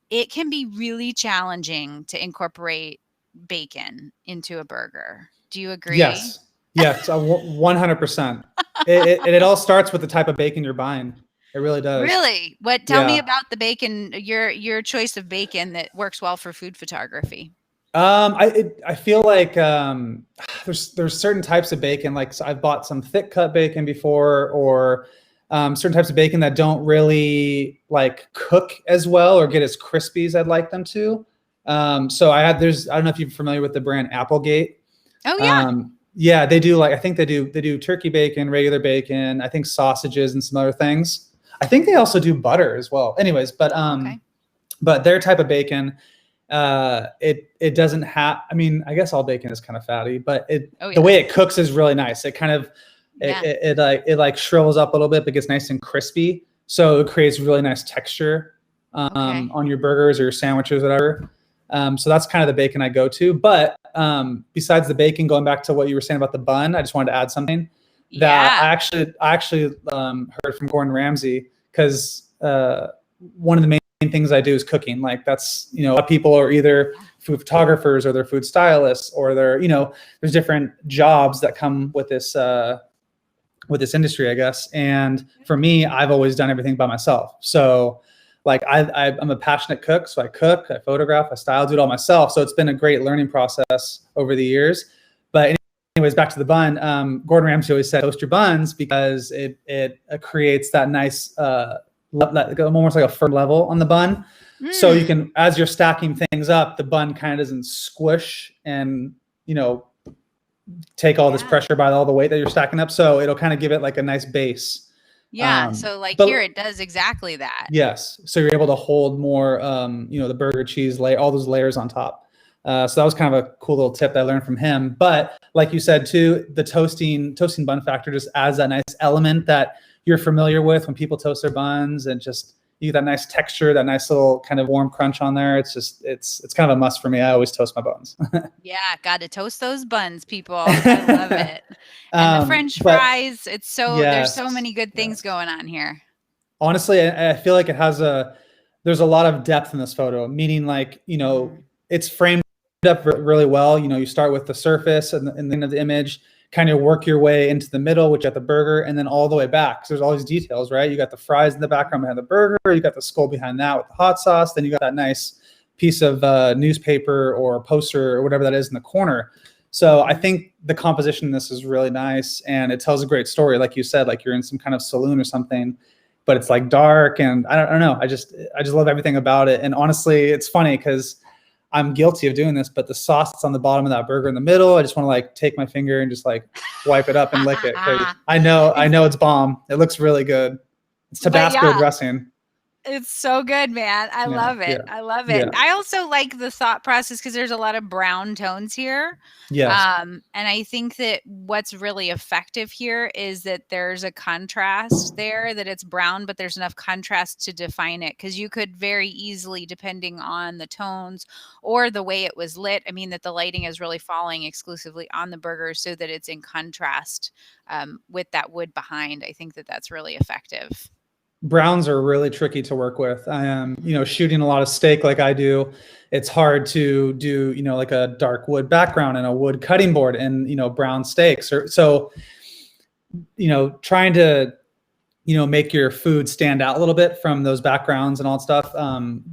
It can be really challenging to incorporate bacon into a burger. Do you agree? Yes. Yes. 100%. It all starts with the type of bacon you're buying. It really does. Really? Tell me Yeah. about the bacon, your choice of bacon that works well for food photography. I feel like there's certain types of bacon. Like so I've bought some thick cut bacon before, or certain types of bacon that don't really like cook as well or get as crispy as I'd like them to. So I don't know if you're familiar with the brand Applegate. Oh yeah. Yeah, they do I think they do turkey bacon, regular bacon, I think sausages and some other things. I think they also do butter as well. Anyways, but Okay. but their type of bacon, it doesn't have, I mean, I guess all bacon is kind of fatty, but the way it cooks is really nice. It kind of it like shrivels up a little bit, but gets nice and crispy. So it creates really nice texture on your burgers or your sandwiches, whatever. So that's kind of the bacon I go to. But besides the bacon, going back to what you were saying about the bun, I just wanted to add something that I actually heard from Gordon Ramsay, because one of the main things I do is cooking. Like that's, a lot of people are either food photographers or they're food stylists, or they're, there's different jobs that come with this industry, I guess. And for me, I've always done everything by myself. So like I'm a passionate cook. So I cook, I photograph, I style, do it all myself. So it's been a great learning process over the years. But anyways, back to the bun. Gordon Ramsay always said, toast your buns, because it creates that nice, almost like a firm level on the bun. So you can, as you're stacking things up, the bun kind of doesn't squish and, take all this pressure by all the weight that you're stacking up. So it'll kind of give it like a nice base. Yeah. So like here it does exactly that. Yes. So you're able to hold more, the burger, cheese layer, all those layers on top. So that was kind of a cool little tip that I learned from him. But like you said too, the toasting bun factor just adds that nice element that you're familiar with when people toast their buns, and just you get that nice texture, that nice little kind of warm crunch on there. It's just, it's kind of a must for me. I always toast my buns. Yeah, got to toast those buns, people. I love it. And the French fries, there's so many good things going on here. Honestly, I feel like there's a lot of depth in this photo, meaning like, it's framed up really well. You start with the surface and the end of the image, kind of work your way into the middle, which at the burger, and then all the way back. So there's all these details, right? You got the fries in the background behind the burger, you got the skull behind that with the hot sauce, then you got that nice piece of newspaper or poster or whatever that is in the corner. So I think the composition in this is really nice, and it tells a great story. Like you said, like you're in some kind of saloon or something, but it's like dark, and I don't know. I just love everything about it. And honestly, it's funny because I'm guilty of doing this, but the sauce that's on the bottom of that burger in the middle, I just want to like take my finger and just like wipe it up and lick it. I know it's bomb. It looks really good. It's Tabasco dressing. It's so good, man. I Yeah, love it. yeah, I love it. yeah. I also like the thought process because there's a lot of brown tones here. Yes. And I think that what's really effective here is that there's a contrast there, that it's brown, but there's enough contrast to define it. Because you could very easily, depending on the tones or the way it was lit, I mean, that the lighting is really falling exclusively on the burger so that it's in contrast with that wood behind. I think that that's really effective. Browns are really tricky to work with. I am, shooting a lot of steak like I do. It's hard to do, like a dark wood background and a wood cutting board and, brown steaks. Or so, trying to, make your food stand out a little bit from those backgrounds and all that stuff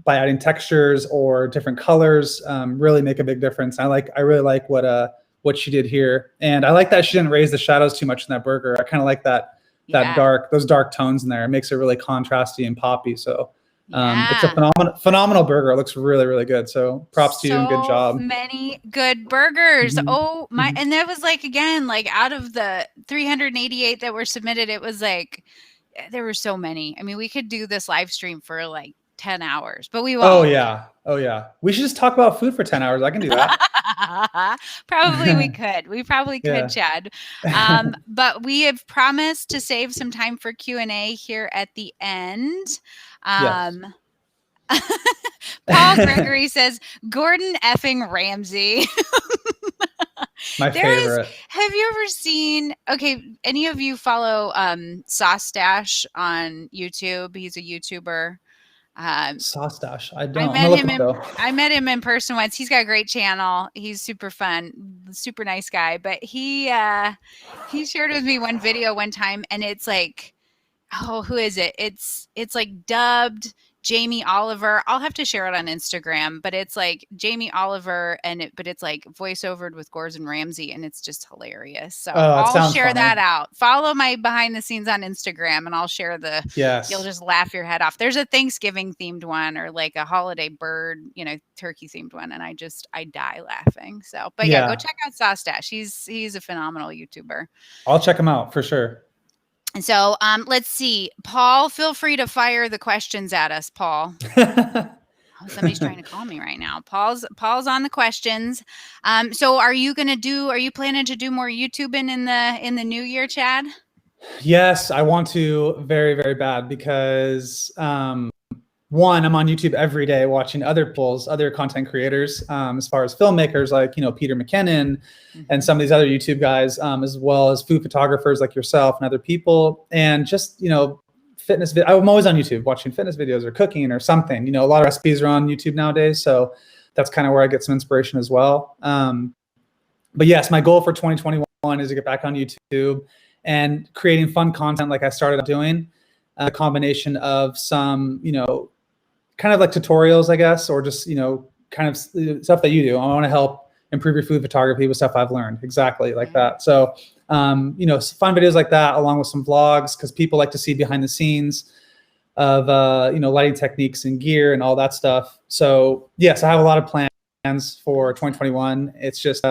by adding textures or different colors really make a big difference. I really like what she did here, and I like that she didn't raise the shadows too much in that burger. I kind of like Yeah. those dark tones in there. It makes it really contrasty and poppy. So it's a Yeah. phenomenal burger. It looks really, really good. So props to you and good So job. many good burgers. Mhm. Oh my, Mhm. and that was like again, like out of the 388 that were submitted, it was like there were so many. I mean, we could do this live stream for like 10 hours, but we Oh won't. yeah. Oh yeah. We should just talk about food for 10 hours. I can do that. Probably we could. We probably could, Yeah. Chad. But we have promised to save some time for Q&A here at the end. Yes. Paul Gregory says, Gordon effing Ramsay. My There is, favorite. have you ever seen, okay, any of you follow Sauce Dash on YouTube? He's a YouTuber. Um, Sauce Dash. I I don't. I'm met gonna look him him up in though. I met him in person once. He's got a great channel. He's super fun, super nice guy. But he shared with me one video one time, and it's like, oh, who is it? It's like dubbed Jamie Oliver. I'll have to share it on Instagram, but it's like Jamie Oliver but it's like voiceovered with Gordon Ramsay, and it's just hilarious. So Oh, it I'll sounds share funny. that out. Follow my behind the scenes on Instagram, and I'll share you'll Yes. just laugh your head off. There's a Thanksgiving themed one or like a holiday bird, turkey themed one, and I die laughing. So, but yeah, go Yeah. check out Sauce Dash. He's a phenomenal YouTuber. I'll check him out for sure. And so let's see. Paul, feel free to fire the questions at us, Paul. Oh, somebody's trying to call me right now. Paul's on the questions. So are you planning to do more YouTubing in the new year, Chad? Yes, I want to very, very bad because one, I'm on YouTube every day watching other content creators, as far as filmmakers like Peter McKinnon and some of these other YouTube guys, as well as food photographers like yourself and other people, and just fitness. I'm always on YouTube watching fitness videos or cooking or something. A lot of recipes are on YouTube nowadays, so that's kind of where I get some inspiration as well. But yes, my goal for 2021 is to get back on YouTube and creating fun content like I started doing. A combination of some, kind of like tutorials, I guess, or just, kind of stuff that you do. I want to help improve your food photography with stuff I've learned. Exactly like that. So, fun videos like that, along with some vlogs, because people like to see behind the scenes of, lighting techniques and gear and all that stuff. So yes, I have a lot of plans for 2021. It's just,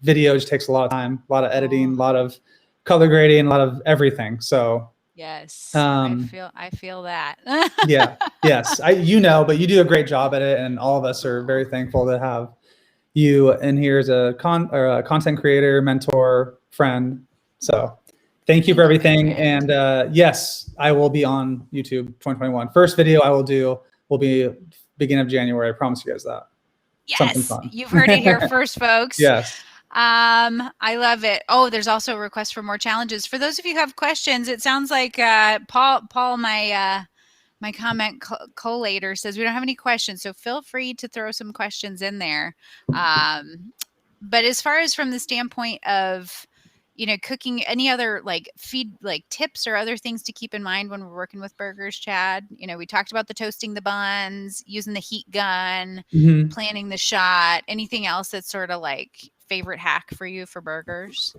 video just takes a lot of time, a lot of editing, a lot of color grading, a lot of everything. So yes, I feel that. yeah, yes, but you do a great job at it, and all of us are very thankful to have you in here as a content creator, mentor, friend. So thank you for everything. And yes, I will be on YouTube 2021. First video I will do will be beginning of January. I promise you guys that. Yes, something fun. You've heard it here first, folks. Yes. I love it. Oh, there's also a request for more challenges. For those of you who have questions, it sounds like Paul, my comment collator says we don't have any questions, so feel free to throw some questions in there. But as far as from the standpoint of cooking, any other tips or other things to keep in mind when we're working with burgers, Chad? We talked about the toasting the buns, using the heat gun, planning the shot. Anything else that's sort of like favorite hack for you for burgers?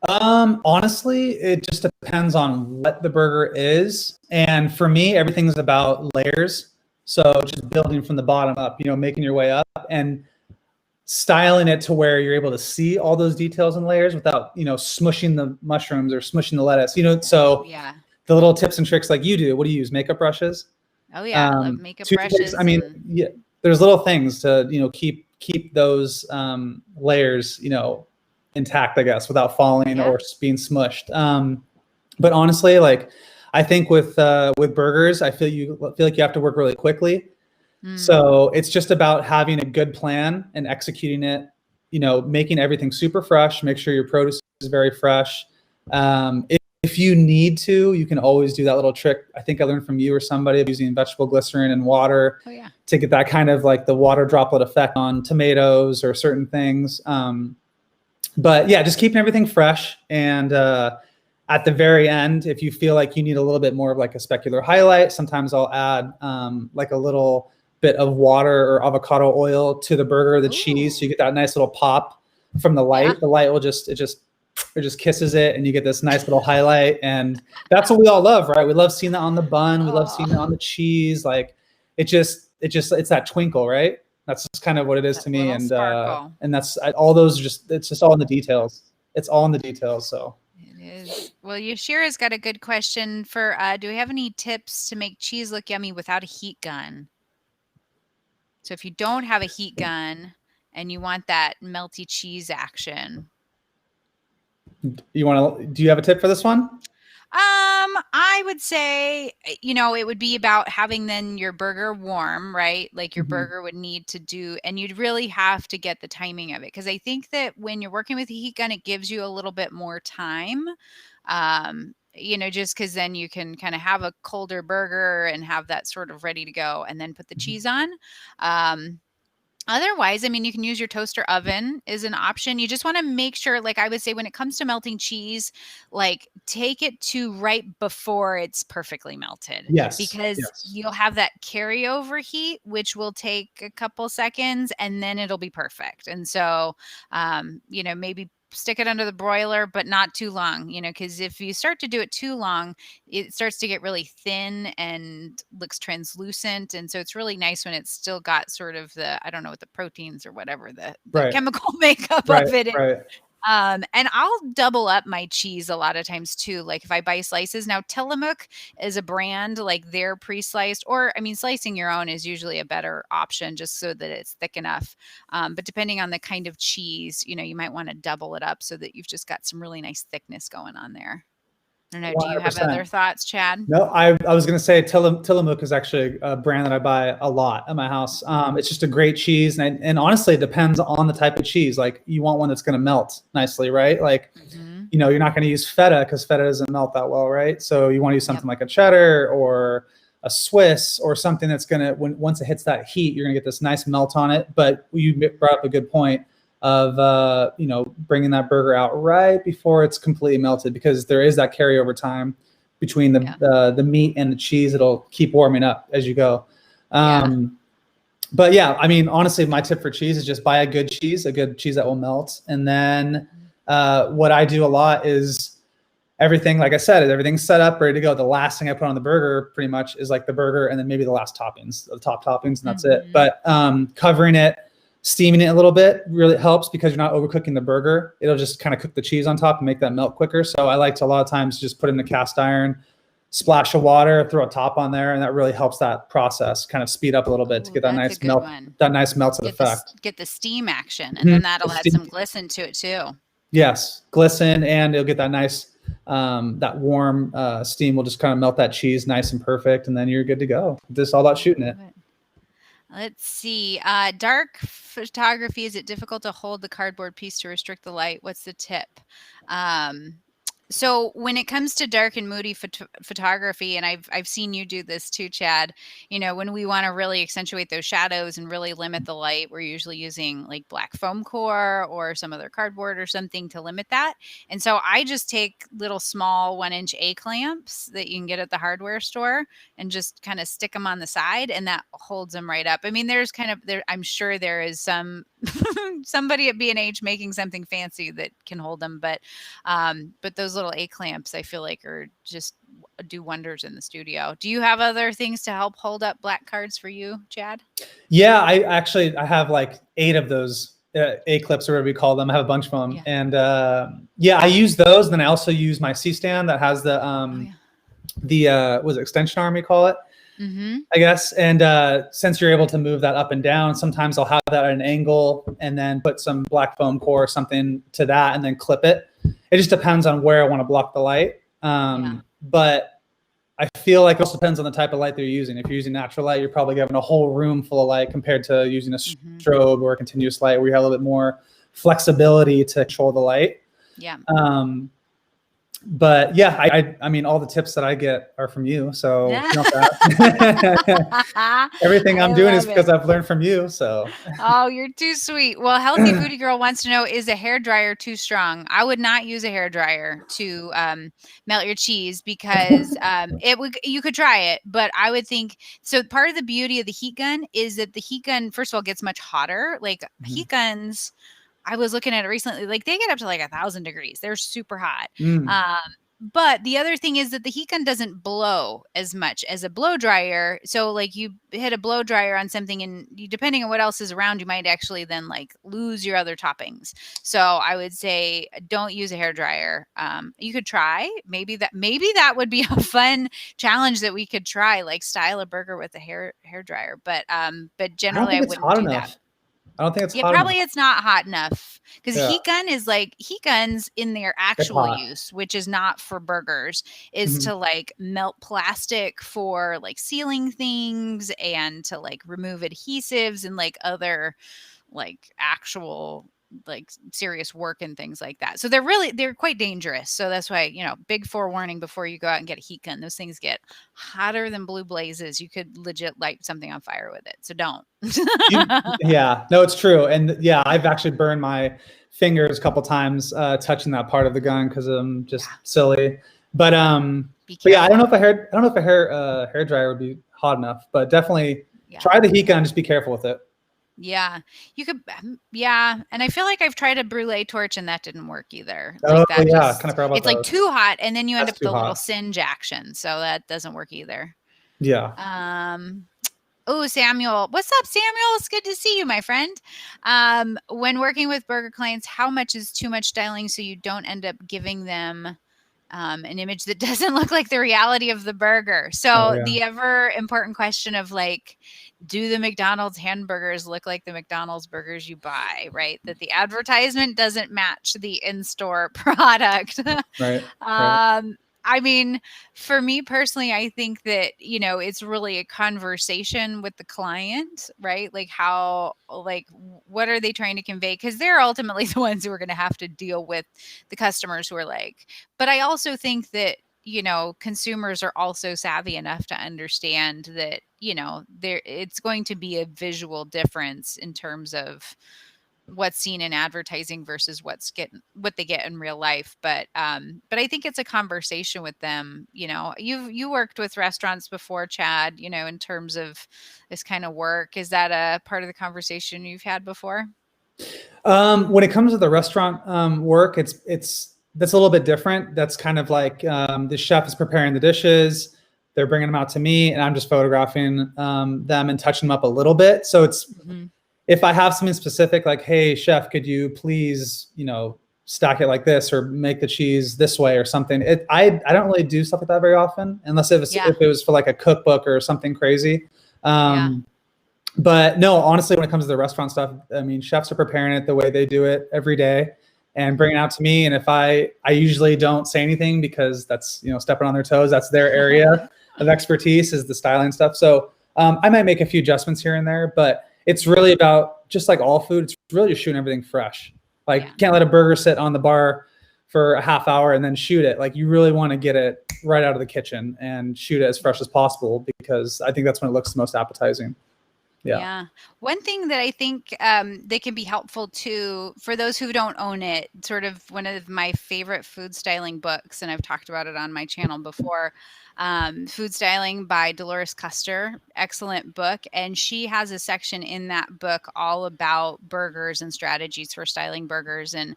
Honestly, it just depends on what the burger is. And for me, everything's about layers. So just building from the bottom up, making your way up and styling it to where you're able to see all those details and layers without, smushing the mushrooms or smushing the lettuce, so Yeah. The little tips and tricks like you do. What do you use? Makeup brushes? Oh yeah, I love makeup Toothpicks. I brushes mean, and yeah, there's little things to keep those layers intact, I guess, without falling yeah. or being smushed. But honestly, like I think with burgers, I feel like you have to work really quickly. Mm. So it's just about having a good plan and executing it. Making everything super fresh. Make sure your produce is very fresh. If you need to, you can always do that little trick. I think I learned from you or somebody of using vegetable glycerin and water Oh yeah. to get that kind of like the water droplet effect on tomatoes or certain things. But yeah, just keeping everything fresh. And at the very end, if you feel like you need a little bit more of like a specular highlight, sometimes I'll add like a little bit of water or avocado oil to the burger or the cheese, so Ooh. you get that nice little pop from the Yeah. light. The light will just kisses it, and you get this nice little highlight. And that's what we all love, right? We love seeing that on the bun. We love seeing it Oh, on the cheese. Like it's that twinkle, right? That's just kind of what it is to that me. little And sparkle. that's all those it's just all in the details. It's all in the details. So It is. Well, Yoshira's got a good question for do we have any tips to make cheese look yummy without a heat gun? So if you don't have a heat gun and you want that melty cheese action. do you have a tip for this one? I would say, it would be about having then your burger warm, right? Like your Mm-hmm. burger would need to do, and you'd really have to get the timing of it. Cause I think that when you're working with a heat gun, it gives you a little bit more time. Just cause then you can kind of have a colder burger and have that sort of ready to go and then put the cheese on. Um, Otherwise, I mean, you can use your toaster oven is an option. You just want to make sure, like I would say, when it comes to melting cheese, like take it to right before it's perfectly melted Yes. because Yes. you'll have that carryover heat, which will take a couple seconds and then it'll be perfect. And so, maybe stick it under the broiler, but not too long, because if you start to do it too long, it starts to get really thin and looks translucent. And so it's really nice when it's still got sort of the, I don't know what the proteins or whatever the Right. chemical makeup Right. of it is. Right. And I'll double up my cheese a lot of times too. Like if I buy slices now, Tillamook is a brand like they're pre-sliced, or I mean, slicing your own is usually a better option just so that it's thick enough. But depending on the kind of cheese, you might want to double it up so that you've just got some really nice thickness going on there. I don't know. Do you have other 100%. thoughts, Chad? No, I was going to say Tillamook is actually a brand that I buy a lot at my house. It's just a great cheese. And honestly, it depends on the type of cheese. Like you want one that's going to melt nicely, right? Like, Mm-hmm. you're not going to use feta because feta doesn't melt that well, right? So you want to use something like a cheddar or a Swiss or something that's going to, once it hits that heat, you're going to get this nice melt on it. But you brought up a good point of bringing that burger out right before it's completely melted, because there is that carryover time between the meat and the cheese. It'll keep warming up as you go. But yeah, I mean, honestly, my tip for cheese is just buy a good cheese that will melt. And then what I do a lot is everything, like I said, everything's set up, ready to go. The last thing I put on the burger pretty much is like the burger and then maybe the last toppings, the top toppings, and that's it. But covering it, steaming it a little bit really helps because you're not overcooking the burger. It'll just kind of cook the cheese on top and make that melt quicker. So I like to a lot of times just put it in the cast iron, splash of water, throw a top on there, and that really helps that process kind of speed up a little bit to get that nice melt, melted effect. Get the steam action, and then that'll add some glisten to it too. Yes, glisten, and it'll get that nice, that warm steam will just kind of melt that cheese nice and perfect, and then you're good to go. It's all about shooting it. Let's see. Dark photography, is it difficult to hold the cardboard piece to restrict the light? What's the tip? So when it comes to dark and moody photography, and I've seen you do this too, Chad, when we want to really accentuate those shadows and really limit the light, we're usually using like black foam core or some other cardboard or something to limit that. And so I just take little small 1-inch A clamps that you can get at the hardware store and just kind of stick them on the side, and that holds them right up. I mean, there's kind of there. I'm sure there is somebody at B&H making something fancy that can hold them, but those little A clamps, I feel like, are just do wonders in the studio. Do you have other things to help hold up black cards for you, Chad? Yeah, I have like 8 of those A clips or whatever we call them. I have a bunch of them, and I use those. And then I also use my C stand that has the was it extension arm we call it. I guess. And since you're able to move that up and down, sometimes I'll have that at an angle and then put some black foam core or something to that and then clip it. It just depends on where I want to block the light. But I feel like it also depends on the type of light that you're using. If you're using natural light, you're probably having a whole room full of light compared to using a strobe or a continuous light where you have a little bit more flexibility to control the light. Yeah. But yeah, I mean, all the tips that I get are from you. So everything I'm doing is because I've learned from you. So. Oh, you're too sweet. Well, Healthy Foodie Girl wants to know, is a hair dryer too strong? I would not use a hair dryer to melt your cheese because you could try it, but I would think, so part of the beauty of the heat gun is that the heat gun, first of all, gets much hotter. Like heat guns, I was looking at it recently, like they get up to like 1,000 degrees. They're super hot. But the other thing is that the heat gun doesn't blow as much as a blow dryer. So like you hit a blow dryer on something and depending on what else is around, you might actually then like lose your other toppings. So I would say don't use a hair dryer. You could try, maybe that would be a fun challenge that we could try, like style a burger with a hair dryer. But generally I wouldn't do that. I don't think it's hot enough. It's not hot enough because heat gun is like heat guns in their actual use, which is not for burgers, is to like melt plastic for like sealing things and to like remove adhesives and like other like actual like serious work and things like that. So they're quite dangerous. So that's why, big forewarning before you go out and get a heat gun. Those things get hotter than blue blazes. You could legit light something on fire with it. So don't. Yeah, no, it's true. And yeah, I've actually burned my fingers a couple times touching that part of the gun because I'm just silly. But yeah, I don't know if a hair dryer would be hot enough, but definitely try the heat gun. Just be careful with it. Yeah, you could. Yeah, and I feel like I've tried a brulee torch and that didn't work either. Like that yeah, kind of forgot about it's like too hot, and then you end up with a little singe action, so that doesn't work either. Yeah. Oh, Samuel, what's up, Samuel? It's good to see you, my friend. When working with burger clients, how much is too much styling so you don't end up giving them an image that doesn't look like the reality of the burger? So the ever important question of like, do the McDonald's hamburgers look like the McDonald's burgers you buy, right? That the advertisement doesn't match the in-store product. Right. I mean, for me personally, I think that, it's really a conversation with the client, right? Like what are they trying to convey? Because they're ultimately the ones who are going to have to deal with the customers who are like, but I also think that, consumers are also savvy enough to understand that, it's going to be a visual difference in terms of what's seen in advertising versus what they get in real life. But I think it's a conversation with them. You worked with restaurants before, Chad, in terms of this kind of work. Is that a part of the conversation you've had before? When it comes to the restaurant work, that's a little bit different. That's kind of like the chef is preparing the dishes, they're bringing them out to me, and I'm just photographing them and touching them up a little bit. So it's if I have something specific, like, hey, chef, could you please, stack it like this or make the cheese this way or something. I don't really do stuff like that very often, unless if it was for like a cookbook or something crazy. But no, honestly, when it comes to the restaurant stuff, I mean, chefs are preparing it the way they do it every day and bring it out to me. And if I usually don't say anything because that's, stepping on their toes. That's their area of expertise is the styling stuff. So I might make a few adjustments here and there, but it's really about, just like all food, it's really just shooting everything fresh. Like you can't let a burger sit on the bar for a half hour and then shoot it. Like you really want to get it right out of the kitchen and shoot it as fresh as possible, because I think that's when it looks the most appetizing. Yeah. One thing that I think that can be helpful too, for those who don't own it, sort of one of my favorite food styling books, and I've talked about it on my channel before, Food Styling by Dolores Custer. Excellent book. And she has a section in that book all about burgers and strategies for styling burgers. And,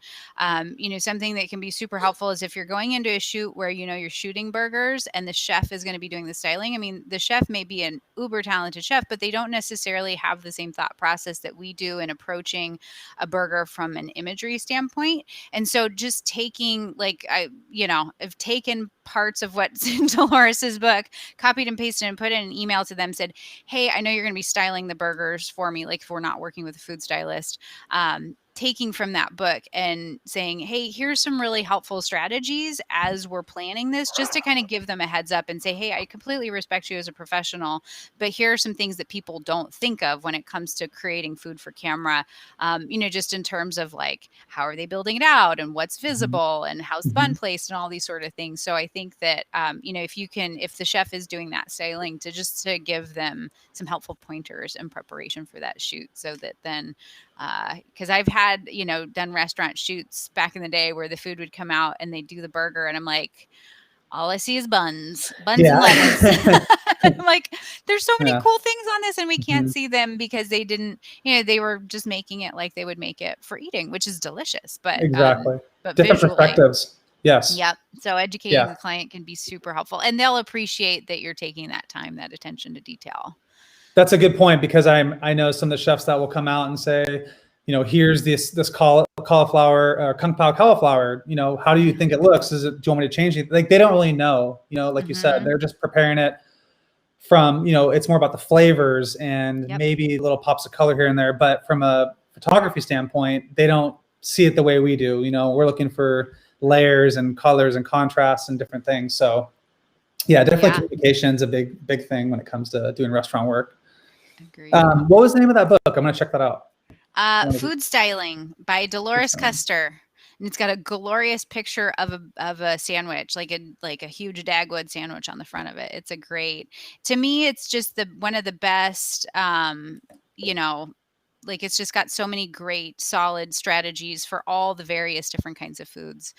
something that can be super helpful is if you're going into a shoot where, you're shooting burgers and the chef is going to be doing the styling. I mean, the chef may be an uber talented chef, but they don't necessarily necessarily have the same thought process that we do in approaching a burger from an imagery standpoint. And so just taking I've taken parts of what's in Dolores's book, copied and pasted and put in an email to them, said, hey, I know you're going to be styling the burgers for me, like if we're not working with a food stylist, taking from that book and saying, hey, here's some really helpful strategies as we're planning this, just to kind of give them a heads up and say, hey, I completely respect you as a professional, but here are some things that people don't think of when it comes to creating food for camera, just in terms of like, how are they building it out and what's visible and how's the bun placed and all these sort of things. So I think that, if the chef is doing that styling, to give them some helpful pointers in preparation for that shoot, so that then, because I've had, done restaurant shoots back in the day where the food would come out and they do the burger and I'm like, all I see is buns and lettuce. I'm like, there's so many cool things on this and we can't see them because they didn't, they were just making it like they would make it for eating, which is delicious, but Exactly. but Different visually. perspectives. Yes. Yep. So educating the client can be super helpful, and they'll appreciate that you're taking that time, that attention to detail. That's a good point, because I know some of the chefs that will come out and say, here's this cauliflower or kung pao cauliflower. How do you think it looks? Do you want me to change it? Like, they don't really know. Like you said, they're just preparing it from. It's more about the flavors and maybe little pops of color here and there. But from a photography standpoint, they don't see it the way we do. We're looking for layers and colors and contrasts and different things. So yeah, definitely communication is a big thing when it comes to doing restaurant work. Agreed. What was the name of that book? I'm going to check that out. Food Styling by Dolores Custer. And it's got a glorious picture of a sandwich, like a huge Dagwood sandwich on the front of it. To me, it's just one of the best, it's just got so many great, solid strategies for all the various different kinds of foods.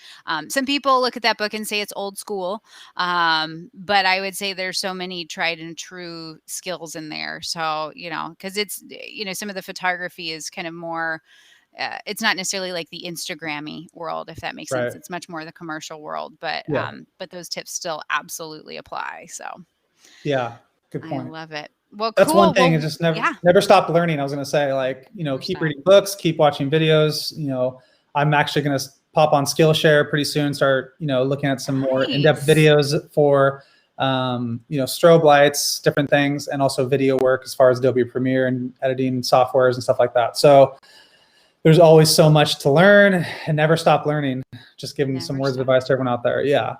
Some people look at that book and say it's old school, but I would say there's so many tried and true skills in there. So, because it's, some of the photography is kind of more, it's not necessarily like the Instagrammy world, if that makes sense. It's much more the commercial world, but those tips still absolutely apply. So yeah, good point. I love it. Well, that's cool. One thing. Well, just never stop learning. I was going to say, keep reading books, keep watching videos. I'm actually going to pop on Skillshare pretty soon. Start, looking at some more in-depth videos for, strobe lights, different things, and also video work as far as Adobe Premiere and editing softwares and stuff like that. So there's always so much to learn, and never stop learning. Just giving some words of advice to everyone out there. Yeah.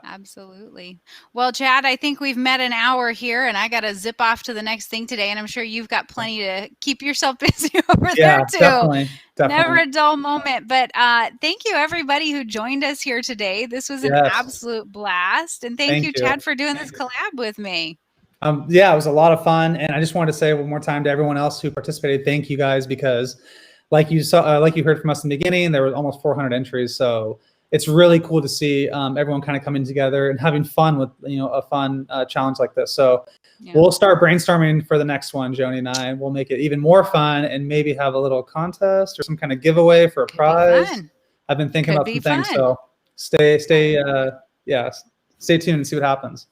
Absolutely. Well, Chad, I think we've met an hour here, and I got to zip off to the next thing today. And I'm sure you've got plenty to keep yourself busy over there too. Definitely. Never a dull moment. But thank you, everybody who joined us here today. This was an absolute blast. And thank you, Chad, for doing this collab with me. It was a lot of fun. And I just wanted to say one more time to everyone else who participated, thank you guys, because like you saw, like you heard from us in the beginning, there were almost 400 entries. So it's really cool to see everyone kind of coming together and having fun with, a fun challenge like this. So we'll start brainstorming for the next one, Joni and I, and we'll make it even more fun and maybe have a little contest or some kind of giveaway for a prize. I've been thinking about some things. So stay tuned and see what happens.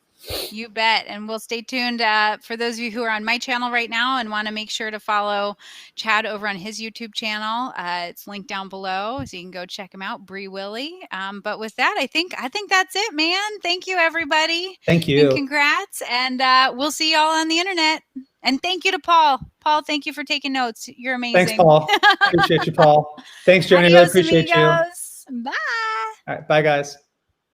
You bet. And we'll stay tuned for those of you who are on my channel right now and want to make sure to follow Chad over on his YouTube channel. It's linked down below, so you can go check him out, Bree Willie. But with that, I think that's it, man. Thank you, everybody. Thank you. And congrats. And we'll see y'all on the internet. And thank you to Paul. Paul, thank you for taking notes. You're amazing. Thanks, Paul. Appreciate you, Paul. Thanks, Joni. Really appreciate amigos. You. Bye. All right. Bye, guys.